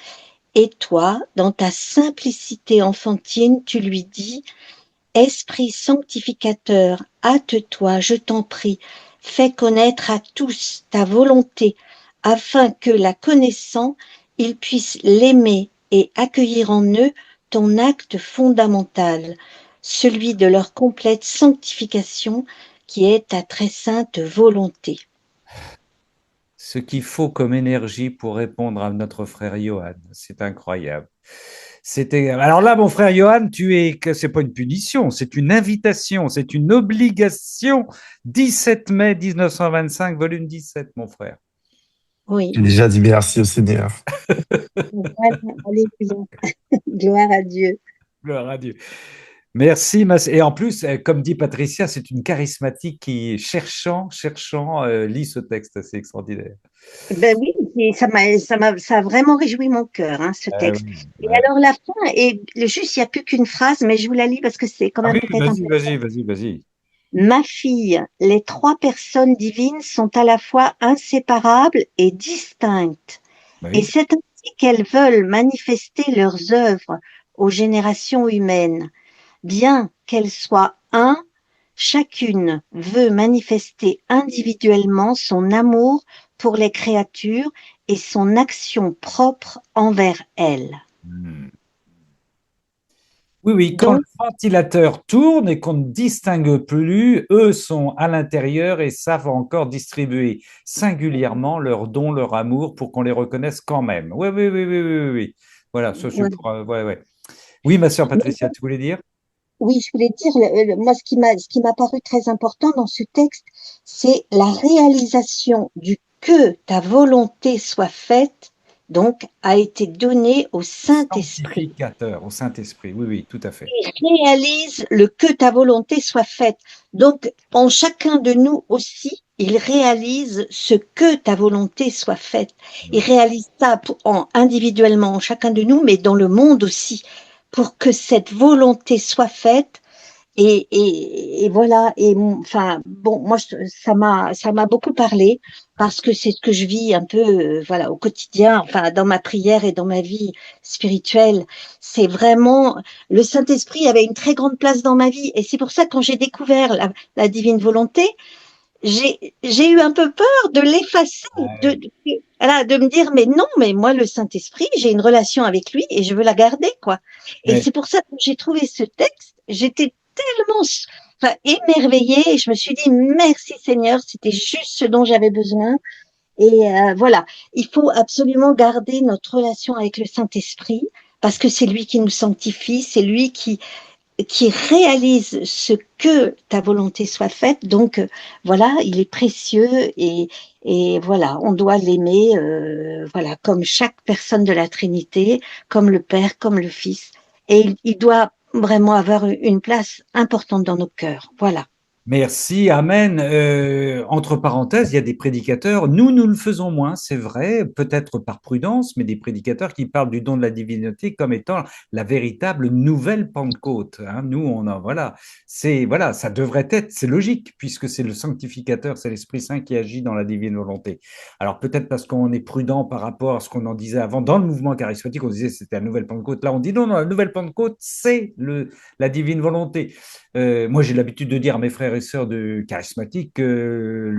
Et toi, dans ta simplicité enfantine, tu lui dis, Esprit sanctificateur, hâte-toi, je t'en prie, fais connaître à tous ta volonté, afin que, la connaissant, ils puissent l'aimer et accueillir en eux ton acte fondamental, celui de leur complète sanctification, qui est ta très sainte volonté. Ce qu'il faut comme énergie pour répondre à notre frère Johan, c'est incroyable. Alors là, mon frère Johan, c'est pas une punition, c'est une invitation, c'est une obligation. 17 mai 1925, volume 17, mon frère. Oui. J'ai déjà dit merci au Seigneur. Alléluia. Gloire à Dieu. Gloire à Dieu. Merci. Et en plus, comme dit Patricia, c'est une charismatique qui, cherchant, lit ce texte. C'est extraordinaire. Ben oui, ça a vraiment réjoui mon cœur, ce texte. Et alors la fin, et juste, il n'y a plus qu'une phrase, mais je vous la lis parce que c'est quand même peut-être important. Vas-y. Ma fille, les trois personnes divines sont à la fois inséparables et distinctes. Oui. Et c'est ainsi qu'elles veulent manifester leurs œuvres aux générations humaines. Bien qu'elles soient un, chacune veut manifester individuellement son amour pour les créatures et son action propre envers elles. Oui, quand le ventilateur tourne et qu'on ne distingue plus, eux sont à l'intérieur et savent encore distribuer singulièrement leurs dons, leur amour pour qu'on les reconnaisse quand même. Oui. Voilà, ça, ouais. Oui, ma sœur Patricia, tu voulais dire? Oui, je voulais dire, moi, ce qui m'a paru très important dans ce texte, c'est la réalisation du que ta volonté soit faite, donc, a été donnée au Saint-Esprit. Au Saint-Esprit, oui, tout à fait. Il réalise le que ta volonté soit faite. Donc, en chacun de nous aussi, il réalise ce que ta volonté soit faite. Il réalise ça individuellement en chacun de nous, mais dans le monde aussi, pour que cette volonté soit faite. Et voilà. Et enfin, bon, moi, ça m'a beaucoup parlé parce que c'est ce que je vis un peu, voilà, au quotidien, enfin, dans ma prière et dans ma vie spirituelle. C'est vraiment, le Saint-Esprit avait une très grande place dans ma vie. Et c'est pour ça, quand j'ai découvert la divine volonté, j'ai eu un peu peur de l'effacer, de me dire, mais non, mais moi, le Saint-Esprit, j'ai une relation avec lui et je veux la garder, quoi. Et c'est pour ça que j'ai trouvé ce texte, j'étais tellement émerveillée et je me suis dit, merci Seigneur, c'était juste ce dont j'avais besoin. Et voilà, il faut absolument garder notre relation avec le Saint-Esprit parce que c'est lui qui nous sanctifie, c'est lui qui réalise ce que ta volonté soit faite. Donc, voilà, il est précieux et voilà, on doit l'aimer, voilà, comme chaque personne de la Trinité, comme le Père, comme le Fils. Et il doit vraiment avoir une place importante dans nos cœurs. Voilà. Merci, amen. Entre parenthèses, il y a des prédicateurs, nous le faisons moins, c'est vrai, peut-être par prudence, mais des prédicateurs qui parlent du don de la divinité comme étant la véritable nouvelle Pentecôte. Hein. Nous, voilà, ça devrait être, c'est logique, puisque c'est le sanctificateur, c'est l'Esprit Saint qui agit dans la divine volonté. Alors peut-être parce qu'on est prudent par rapport à ce qu'on en disait avant, dans le mouvement charismatique, on disait c'était la nouvelle Pentecôte. Là, on dit non, la nouvelle Pentecôte, c'est la divine volonté. Moi, j'ai l'habitude de dire à mes frères et sœurs de charismatiques que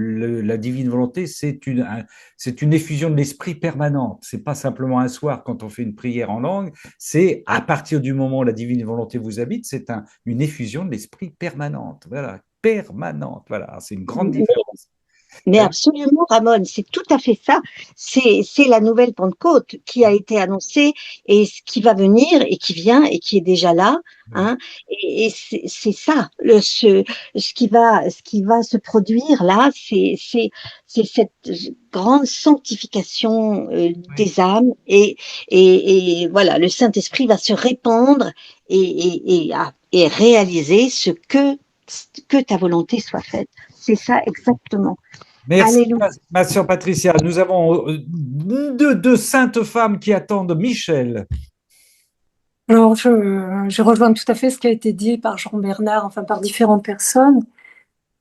la divine volonté, c'est une effusion de l'esprit permanente. C'est pas simplement un soir quand on fait une prière en langue, c'est à partir du moment où la divine volonté vous habite, c'est une effusion de l'esprit permanente. Voilà, permanente. Voilà, c'est une grande différence. Mais absolument, Ramon, c'est tout à fait ça. C'est la nouvelle Pentecôte qui a été annoncée et ce qui va venir et qui vient et qui est déjà là. Hein, et c'est ça, ce qui va se produire là, c'est cette grande sanctification des âmes et voilà, le Saint-Esprit va se répandre et réaliser ce que ta volonté soit faite. C'est ça exactement. Merci, Alléluia. ma sœur Patricia. Nous avons deux saintes femmes qui attendent Michel. Alors, je rejoins tout à fait ce qui a été dit par Jean Bernard, enfin par différentes personnes.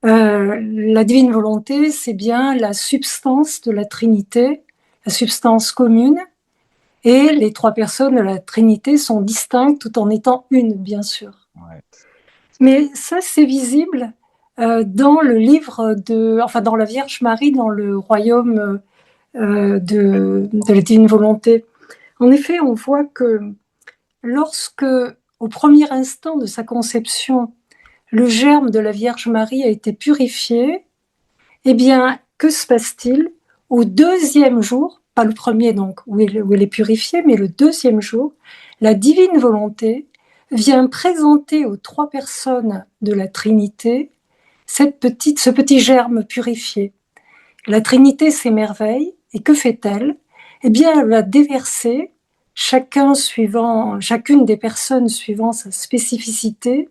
La divine volonté, c'est bien la substance de la Trinité, la substance commune, et les trois personnes de la Trinité sont distinctes tout en étant une, bien sûr. Ouais. Mais ça, c'est visible dans le livre dans la Vierge Marie, dans le royaume de la divine volonté. En effet, on voit que lorsque, au premier instant de sa conception, le germe de la Vierge Marie a été purifié, eh bien, que se passe-t-il? Au deuxième jour, pas le premier donc où elle est purifiée, mais le deuxième jour, la divine volonté vient présenter aux trois personnes de la Trinité ce petit germe purifié. La Trinité s'émerveille, et que fait-elle? Eh bien, elle va déverser, chacune des personnes suivant sa spécificité,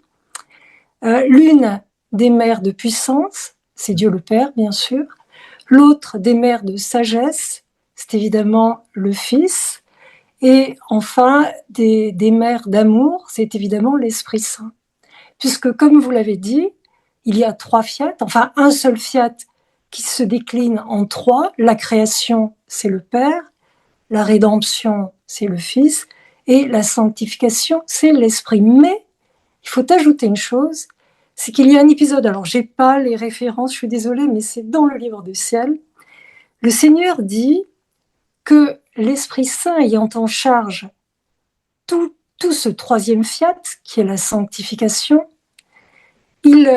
l'une des mers de puissance, c'est Dieu le Père, bien sûr, l'autre des mers de sagesse, c'est évidemment le Fils, et enfin des mers d'amour, c'est évidemment l'Esprit Saint. Puisque, comme vous l'avez dit, il y a trois fiat, enfin un seul fiat qui se décline en trois. La création, c'est le Père, la rédemption, c'est le Fils, et la sanctification, c'est l'Esprit. Mais il faut ajouter une chose, c'est qu'il y a un épisode, alors j'ai pas les références, je suis désolée, mais c'est dans le livre du ciel. Le Seigneur dit que l'Esprit Saint ayant en charge tout ce troisième fiat, qui est la sanctification, il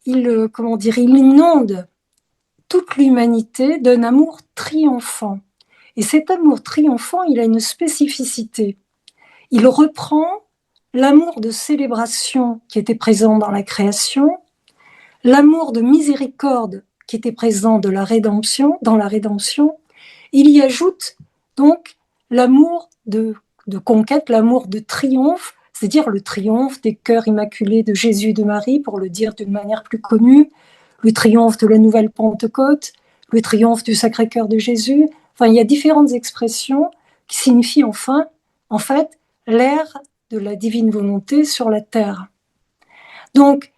inonde toute l'humanité d'un amour triomphant. Et cet amour triomphant, il a une spécificité. Il reprend l'amour de célébration qui était présent dans la création, l'amour de miséricorde qui était présent dans la rédemption, il y ajoute donc l'amour de conquête, l'amour de triomphe, c'est-à-dire le triomphe des cœurs immaculés de Jésus et de Marie, pour le dire d'une manière plus connue, le triomphe de la nouvelle Pentecôte, le triomphe du Sacré-Cœur de Jésus. Enfin, il y a différentes expressions qui signifient en fait, l'ère de la divine volonté sur la terre. Donc,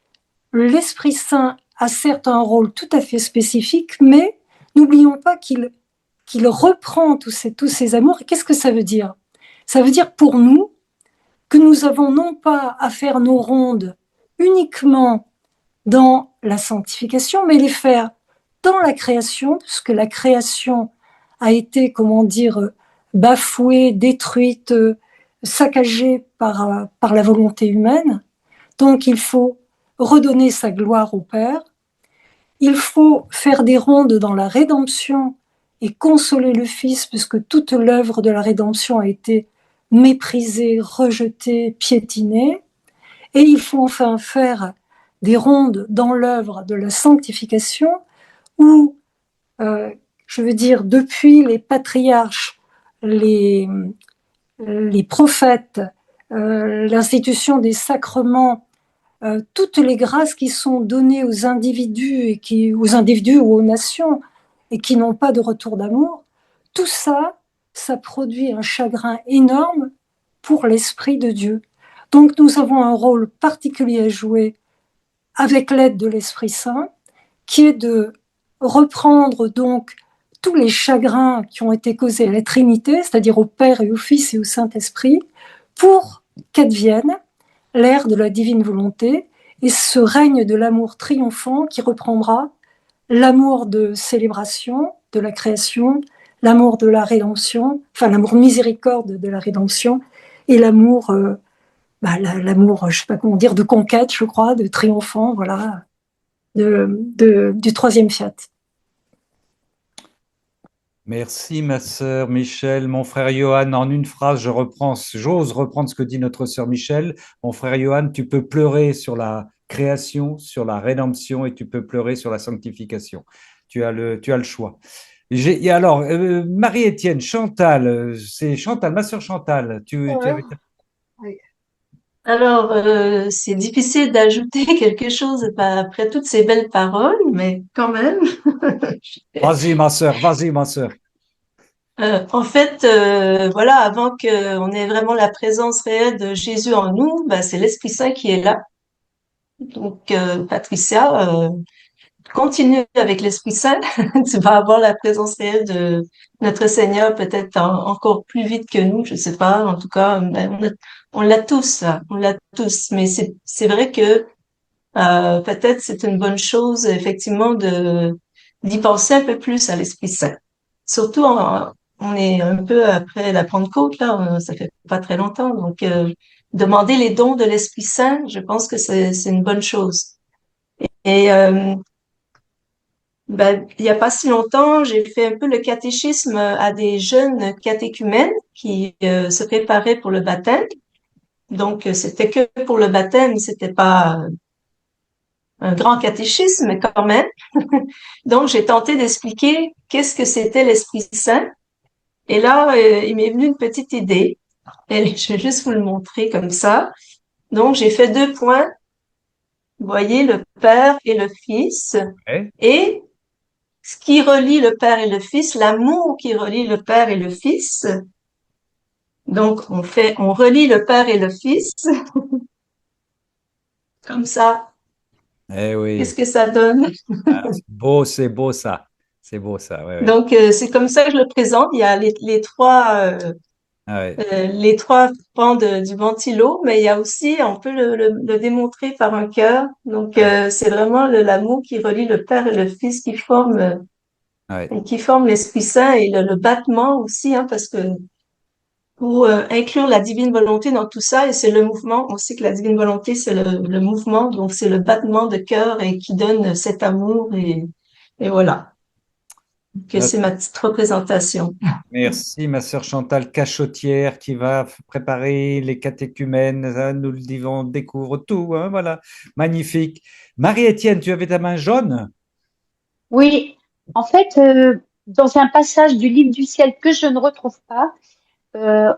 l'Esprit Saint a certes un rôle tout à fait spécifique, mais n'oublions pas qu'il reprend tous ces amours. Et qu'est-ce que ça veut dire? Ça veut dire pour nous que nous avons non pas à faire nos rondes uniquement dans la sanctification, mais les faire dans la création, puisque la création a été, bafouée, détruite, saccagée par la volonté humaine. Donc il faut redonner sa gloire au Père. Il faut faire des rondes dans la rédemption et consoler le Fils, puisque toute l'œuvre de la rédemption a été méprisée, rejetée, piétinée. Et il faut enfin faire des rondes dans l'œuvre de la sanctification où, depuis les patriarches, les prophètes, l'institution des sacrements toutes les grâces qui sont données aux individus, aux individus ou aux nations, et qui n'ont pas de retour d'amour, tout ça, ça produit un chagrin énorme pour l'Esprit de Dieu. Donc nous avons un rôle particulier à jouer avec l'aide de l'Esprit Saint, qui est de reprendre donc tous les chagrins qui ont été causés à la Trinité, c'est-à-dire au Père et au Fils et au Saint-Esprit, pour qu'advienne l'ère de la divine volonté et ce règne de l'amour triomphant qui reprendra l'amour de célébration de la création, l'amour de la rédemption, enfin l'amour miséricorde de la rédemption et l'amour, l'amour, je sais pas comment dire, de conquête, je crois, de triomphant, voilà, du troisième fiat. Merci, ma sœur Michel. Mon frère Johan, en une phrase, j'ose reprendre ce que dit notre sœur Michel. Mon frère Johan, tu peux pleurer sur la création, sur la rédemption, et tu peux pleurer sur la sanctification. Tu as le choix. Et alors, Marie-Étienne, Chantal, c'est Chantal, ma sœur Chantal. Tu avais... Alors, c'est difficile d'ajouter quelque chose après toutes ces belles paroles, mais quand même. Vas-y, ma sœur, vas-y, ma sœur. En fait, voilà, avant qu'on ait vraiment la présence réelle de Jésus en nous, c'est l'Esprit Saint qui est là. Donc, Patricia, continue avec l'Esprit Saint. Tu vas avoir la présence réelle de notre Seigneur peut-être encore plus vite que nous, je sais pas. En tout cas, on l'a tous, là. On l'a tous. Mais c'est vrai que peut-être c'est une bonne chose, effectivement, d'y penser un peu plus à l'Esprit Saint. Surtout, on est un peu après la Pentecôte, là, ça fait pas très longtemps. Donc, demander les dons de l'Esprit Saint, je pense que c'est une bonne chose. Et il y a pas si longtemps, j'ai fait un peu le catéchisme à des jeunes catéchumènes qui se préparaient pour le baptême. Donc, c'était que pour le baptême, c'était pas un grand catéchisme, mais quand même. Donc, j'ai tenté d'expliquer qu'est-ce que c'était l'Esprit Saint. Et là, il m'est venu une petite idée. Et je vais juste vous le montrer comme ça. Donc, j'ai fait 2 points. Vous voyez, le Père et le Fils. Ouais. Et ce qui relie le Père et le Fils, l'amour qui relie le Père et le Fils. Donc, on relie le Père et le Fils. Comme ça. Eh oui. Qu'est-ce que ça donne? C'est beau ça. C'est beau ça. Ouais, ouais. Donc, c'est comme ça que je le présente. Il y a les trois pans du ventilo, mais il y a aussi, on peut le démontrer par un cœur. Donc, c'est vraiment l'amour qui relie le Père et le Fils qui forme l'Esprit Saint et le battement aussi, hein, parce que pour inclure la divine volonté dans tout ça, et c'est le mouvement, on sait que la divine volonté, c'est le mouvement, donc c'est le battement de cœur et qui donne cet amour et voilà. Que c'est ma petite représentation. Merci, ma sœur Chantal Cachotière, qui va préparer les catéchumènes. Nous le disons, on découvre tout. Hein, voilà, magnifique. Marie-Étienne, tu avais ta main jaune? Oui, en fait, dans un passage du livre du ciel que je ne retrouve pas,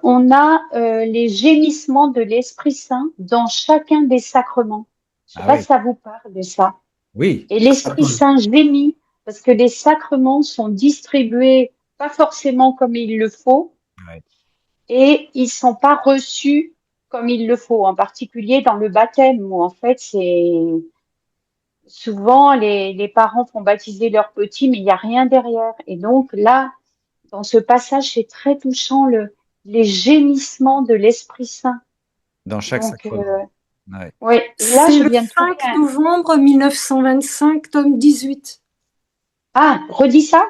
on a les gémissements de l'Esprit Saint dans chacun des sacrements. Je ne sais pas si ça vous parle de ça. Oui. Et l'Esprit Saint gémit parce que les sacrements sont distribués pas forcément comme il le faut et ils sont pas reçus comme il le faut, en particulier dans le baptême où en fait c'est souvent les parents font baptiser leurs petits mais il n'y a rien derrière. Et donc là, dans ce passage, c'est très touchant les gémissements de l'Esprit Saint. Dans chaque sacrement. Oui, là c'est je viens de trouver le 5 novembre 1925, tome 18. Ah, redis ça?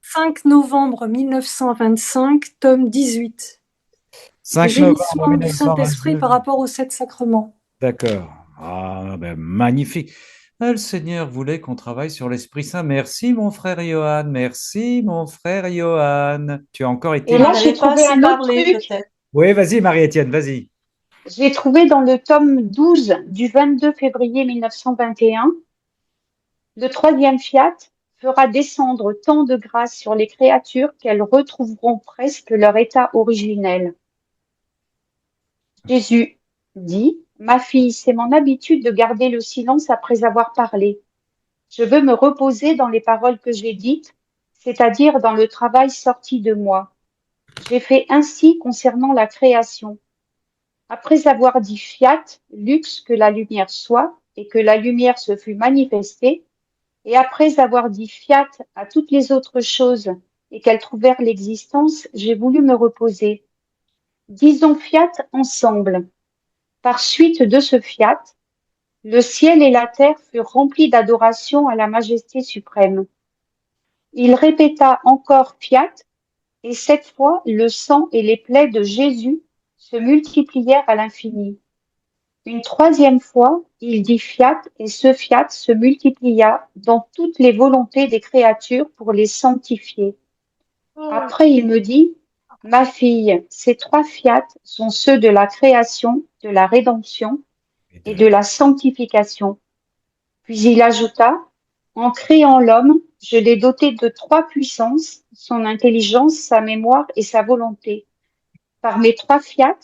5 novembre 1925, tome 18. 5 novembre du Saint-Esprit par rapport aux 7 sacrements. D'accord. Ah, ben, magnifique. Le Seigneur voulait qu'on travaille sur l'Esprit Saint. Merci, mon frère Johan. Merci, mon frère Johan. Tu as encore été... Et là, j'ai trouvé un autre truc. Oui, vas-y, Marie-Étienne, vas-y. J'ai trouvé dans le tome 12 du 22 février 1921, le troisième fiat fera descendre tant de grâce sur les créatures qu'elles retrouveront presque leur état originel. Jésus dit, Ma fille, c'est mon habitude de garder le silence après avoir parlé. Je veux me reposer dans les paroles que j'ai dites, c'est-à-dire dans le travail sorti de moi. J'ai fait ainsi concernant la création. Après avoir dit fiat, lux, que la lumière soit, et que la lumière se fût manifestée, et après avoir dit fiat à toutes les autres choses, et qu'elles trouvèrent l'existence, j'ai voulu me reposer. Disons fiat ensemble. Par suite de ce fiat, le ciel et la terre furent remplis d'adoration à la majesté suprême. Il répéta encore fiat, et cette fois le sang et les plaies de Jésus se multiplièrent à l'infini. Une troisième fois, il dit fiat, et ce fiat se multiplia dans toutes les volontés des créatures pour les sanctifier. Après, il me dit, ma fille, ces trois fiat sont ceux de la création, de la rédemption et de la sanctification. Puis il ajouta, en créant l'homme, je l'ai doté de trois puissances, son intelligence, sa mémoire et sa volonté. Par mes trois fiat,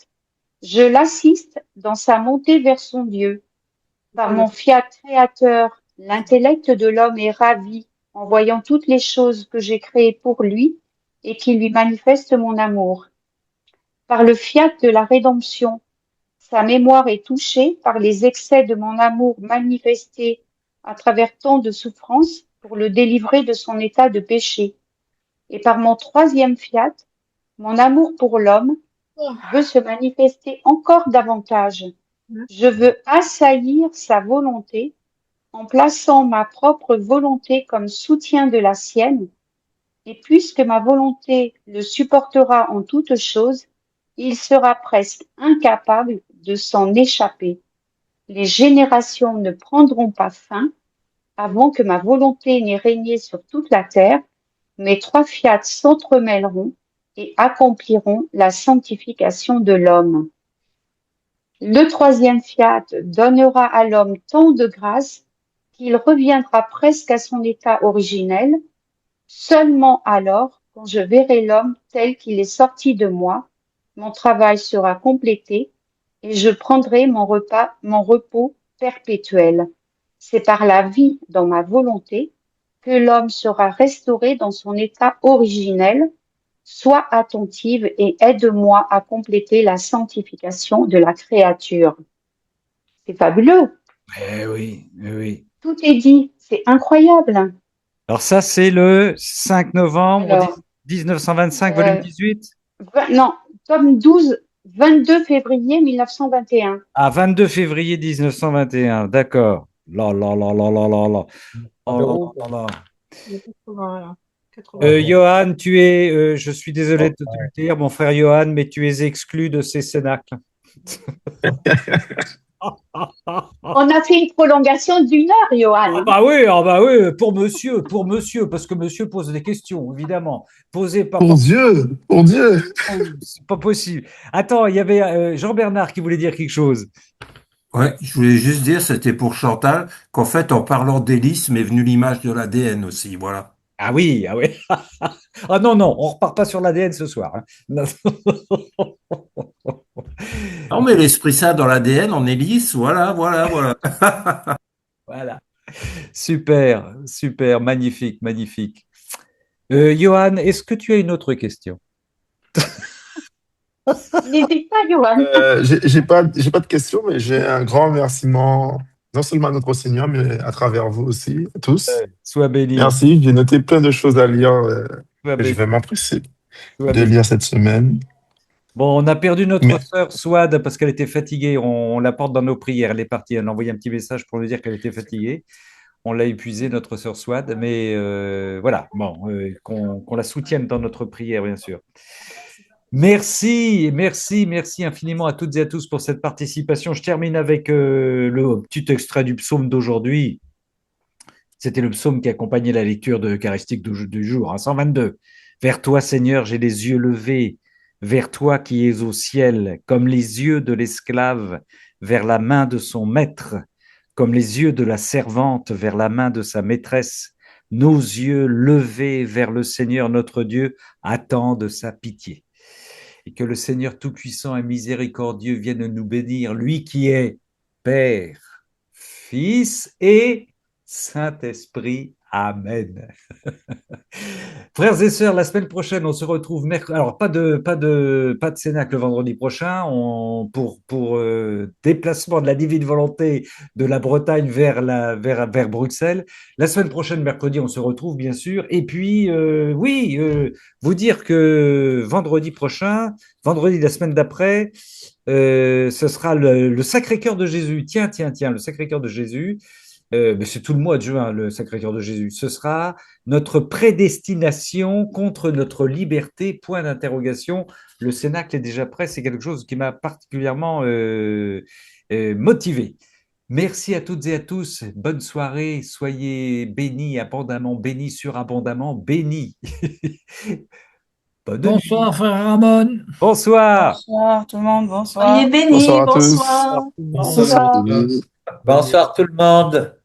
je l'assiste dans sa montée vers son Dieu. Par mon fiat créateur, l'intellect de l'homme est ravi en voyant toutes les choses que j'ai créées pour lui et qui lui manifestent mon amour. Par le fiat de la rédemption, sa mémoire est touchée par les excès de mon amour manifesté à travers tant de souffrances pour le délivrer de son état de péché. Et par mon troisième fiat, mon amour pour l'homme veut se manifester encore davantage. Je veux assaillir sa volonté en plaçant ma propre volonté comme soutien de la sienne, et puisque ma volonté le supportera en toutes choses, il sera presque incapable de s'en échapper. Les générations ne prendront pas fin avant que ma volonté n'ait régné sur toute la terre. Mes trois fiat s'entremêleront et accompliront la sanctification de l'homme. Le troisième fiat donnera à l'homme tant de grâce qu'il reviendra presque à son état originel. Seulement alors, quand je verrai l'homme tel qu'il est sorti de moi, mon travail sera complété et je prendrai mon repos perpétuel. C'est par la vie dans ma volonté que l'homme sera restauré dans son état originel. Sois attentive et aide-moi à compléter la sanctification de la créature. C'est fabuleux. Eh oui, eh oui. Tout est dit. C'est incroyable. Alors ça, c'est le 5 novembre Alors, 1925, volume 18? Non, tome 12, 22 février 1921. Ah, 22 février 1921, d'accord. Là, là, là, là, là, là, là. Oh là là là. Johan, je suis désolé de te le dire, mon frère Johan, mais tu es exclu de ces cénacles. On a fait une prolongation d'1 heure, Johan. Ah bah oui, pour monsieur, parce que monsieur pose des questions, évidemment. Posées par. Pour Dieu, pour Dieu. C'est pas possible. Attends, il y avait Jean-Bernard qui voulait dire quelque chose. Ouais, je voulais juste dire, c'était pour Chantal, qu'en fait, en parlant d'hélice, m'est venue l'image de l'ADN aussi, voilà. Ah oui, ah oui. Ah non, non, on repart pas sur l'ADN ce soir. Hein. Non, mais l'Esprit Saint dans l'ADN, en hélice, voilà, voilà, voilà. Voilà. Super, super, magnifique, magnifique. Johan, est-ce que tu as une autre question? N'hésite pas, Johan. J'ai pas de questions, mais j'ai un grand remerciement, non seulement à notre Seigneur, mais à travers vous aussi, à tous. Sois béni. Merci, j'ai noté plein de choses à lire Sois que je béni. vais m'empresser Sois de béni. lire cette semaine. Bon, on a perdu notre Mais- sœur Swad parce qu'elle était fatiguée. On la porte dans nos prières. Elle est partie. Elle a envoyé un petit message pour nous dire qu'elle était fatiguée. On l'a épuisée, notre sœur Swad. Mais voilà, bon, qu'on la soutienne dans notre prière, bien sûr. Merci, merci, merci infiniment à toutes et à tous pour cette participation. Je termine avec le petit extrait du psaume d'aujourd'hui. C'était le psaume qui accompagnait la lecture de l'Eucharistique du jour, hein, 122. Vers toi, Seigneur, j'ai les yeux levés, vers toi qui es au ciel, comme les yeux de l'esclave vers la main de son maître, comme les yeux de la servante vers la main de sa maîtresse. Nos yeux levés vers le Seigneur notre Dieu attendent sa pitié. Et que le Seigneur Tout-Puissant et Miséricordieux vienne nous bénir, lui qui est Père, Fils et Saint-Esprit. Amen. Frères et sœurs, la semaine prochaine, on se retrouve mercredi. Alors, pas de Cénacle le vendredi prochain pour déplacement de la divine volonté de la Bretagne vers Bruxelles. La semaine prochaine, mercredi, on se retrouve, bien sûr. Et puis, vous dire que vendredi prochain, vendredi de la semaine d'après, ce sera le Sacré-Cœur de Jésus. Tiens, le Sacré-Cœur de Jésus. Mais c'est tout le mois de juin, le Sacré-Cœur de Jésus. Ce sera notre prédestination contre notre liberté, point d'interrogation. Le Cénacle est déjà prêt, c'est quelque chose qui m'a particulièrement motivé. Merci à toutes et à tous, bonne soirée, soyez bénis abondamment, bénis surabondamment, bénis. Bonsoir, frère Ramon. Bonsoir. Bonsoir tout le monde, bonsoir. Soyez bénis, Bonsoir à tous. bonsoir. Bonsoir tout le monde.